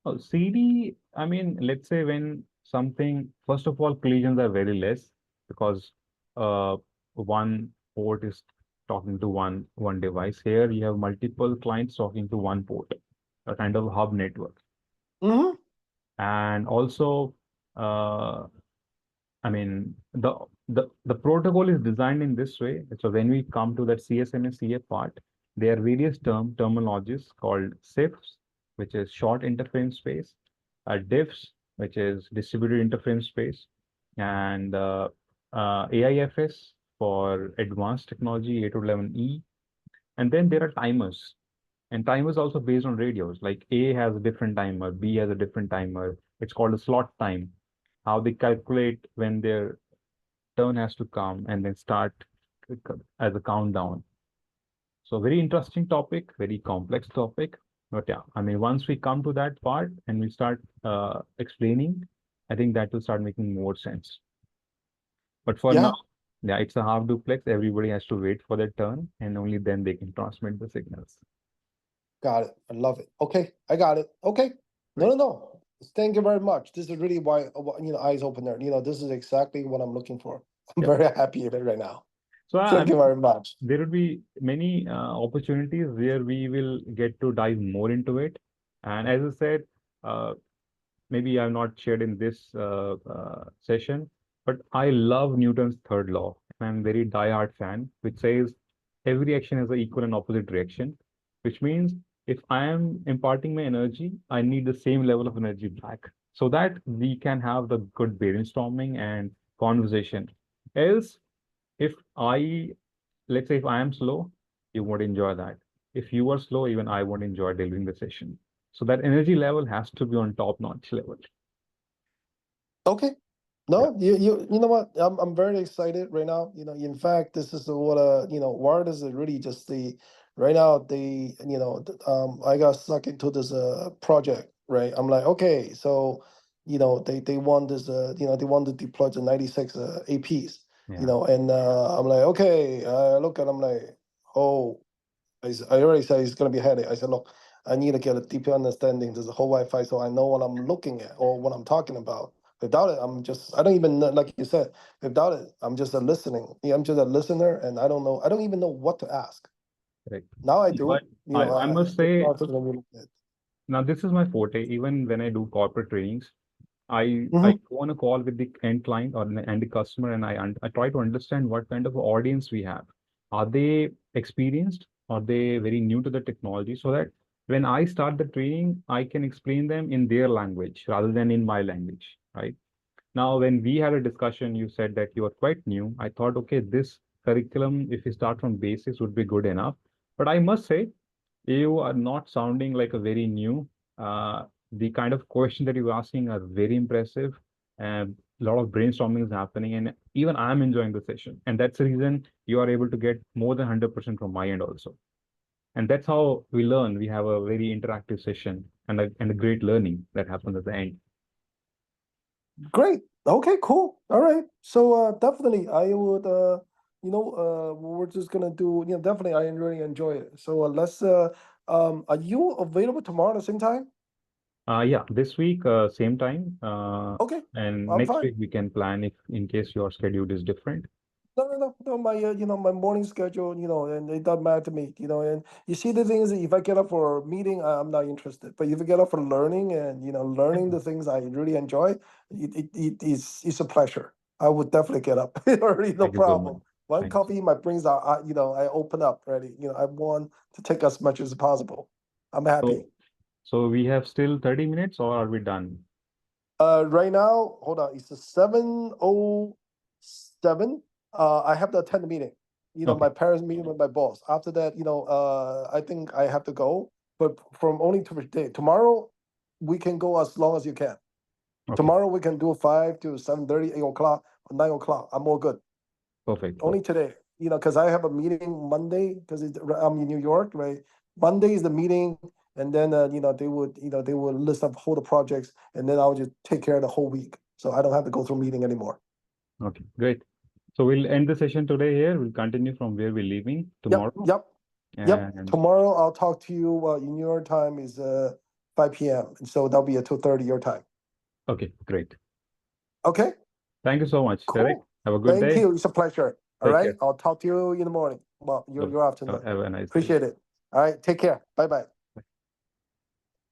oh, CD. I mean, let's say when something, first of all, collisions are very less because one port is talking to one device. Here you have multiple clients talking to one port, a kind of hub network.
Mm-hmm.
And also, uh, I mean, the protocol is designed in this way. So when we come to that CSMA CA part, there are various terminologies called CIFS, which is short interference space, DIFS, which is distributed interference space, and AIFS for advanced technology 802.11e. And then there are timers. And timers also based on radios. Like A has a different timer, B has a different timer. It's called a slot time. How they calculate when their turn has to come and then start as a countdown. So very interesting topic, very complex topic. But yeah, I mean, once we come to that part and we start explaining, I think that will start making more sense. But for now,
Yeah,
yeah, it's a half duplex. Everybody has to wait for their turn and only then they can transmit the signals.
got it. I love it. Okay, I got it. Okay. No,
Right.
no, no. Thank you very much. This is really why, eyes opener. This is exactly what I'm looking for. I'm
Yep.
very happy with it right now.
So I
Thank
mean,
you very much.
there would be many opportunities where we will get to dive more into it. And as I said, uh, maybe I've not shared in this session, but I love Newton's third law. I'm a very die-hard fan, which says every action has an equal and opposite reaction, which means if I am imparting my energy, I need the same level of energy back so that we can have the good brainstorming and conversation. Else, if I, let's say if I am slow, you won't enjoy that. If you are slow, even I won't enjoy delivering the session. So that energy level has to be on top-notch level.
Okay.
Yeah.
No, you know what? I'm very excited right now. In fact, this is what wireless is really just the right now I got stuck into this project, right? I'm like, okay, so they want this they want to deploy the 96 APs,
Yeah.
and I'm like, okay, I look at I'm like, oh, I already said it's gonna be a headache. I said, look, I need to get a deeper understanding of the whole Wi-Fi so I know what I'm looking at or what I'm talking about. Without it, I don't even know, like you said, without it, I'm just a listening. Yeah, I'm just a listener and I don't know, I don't even know what to ask.
Correct.
Now I
But
do,
I must
the
say,
process a little bit.
now this is my forte. Even when I do corporate trainings, I
Mhm.
go on a call with the end client or the end customer, and I try to understand what kind of audience we have. Are they experienced? Are they very new to the technology? So that when I start the training, I can explain them in their language rather than in my language, right? Now, when we had a discussion, you said that you are quite new. I thought, okay, this curriculum, if you start from basics, would be good enough. But I must say, you are not sounding like a very new. The kind of question that you're asking are very impressive, and a lot of brainstorming is happening. And even I'm enjoying the session, and that's the reason you are able to get more than 100% from my end also. And that's how we learn. We have a very interactive session and a great learning that happens at the end.
Great. Okay, cool. All right. So definitely I would we're just gonna do, definitely I really enjoy it. So let's are you available tomorrow at the same time?
Yeah, this week, same time,
Okay,
and
I'm
next
fine.
week we can plan if in case your schedule is different.
No. My my morning schedule, and it doesn't matter to me, And you see, the thing is, if I get up for a meeting, I'm not interested. But if I get up for learning and learning the things I really enjoy, it's a pleasure. I would definitely get up. Already, no
Thank you so much.
problem. One
Thank you.
coffee, my brains are, I open up already. I want to take as much as possible. I'm happy.
So we have still 30 minutes, or are we done?
Right now, hold on. It's a 7:07. I have to attend the meeting.
Okay.
My parents' meeting with my boss. After that, I think I have to go. But from only to today, tomorrow, we can go as long as you can.
Okay.
Tomorrow we can do 5 to 7:30, 8 o'clock, or 9 o'clock. I'm all good.
Perfect.
Only today, because I have a meeting Monday because I'm in New York, right? Monday is the meeting, and then they would list up all the projects, and then I'll just take care of the whole week, so I don't have to go through meeting anymore.
Okay, great. So we'll end the session today here. We'll continue from where we're leaving tomorrow.
Yep.
And
Tomorrow I'll talk to you. In New York time is 5 p.m. And so that'll be at 2:30 your time.
okay, great.
Okay.
Thank you so much, Derek.
Cool.
Have a good
Thank
day.
you. It's a pleasure. All
Take
right.
care.
I'll talk to you in the morning. Well, your afternoon.
Have a nice day.
Appreciate it. All right. Take care. Bye bye.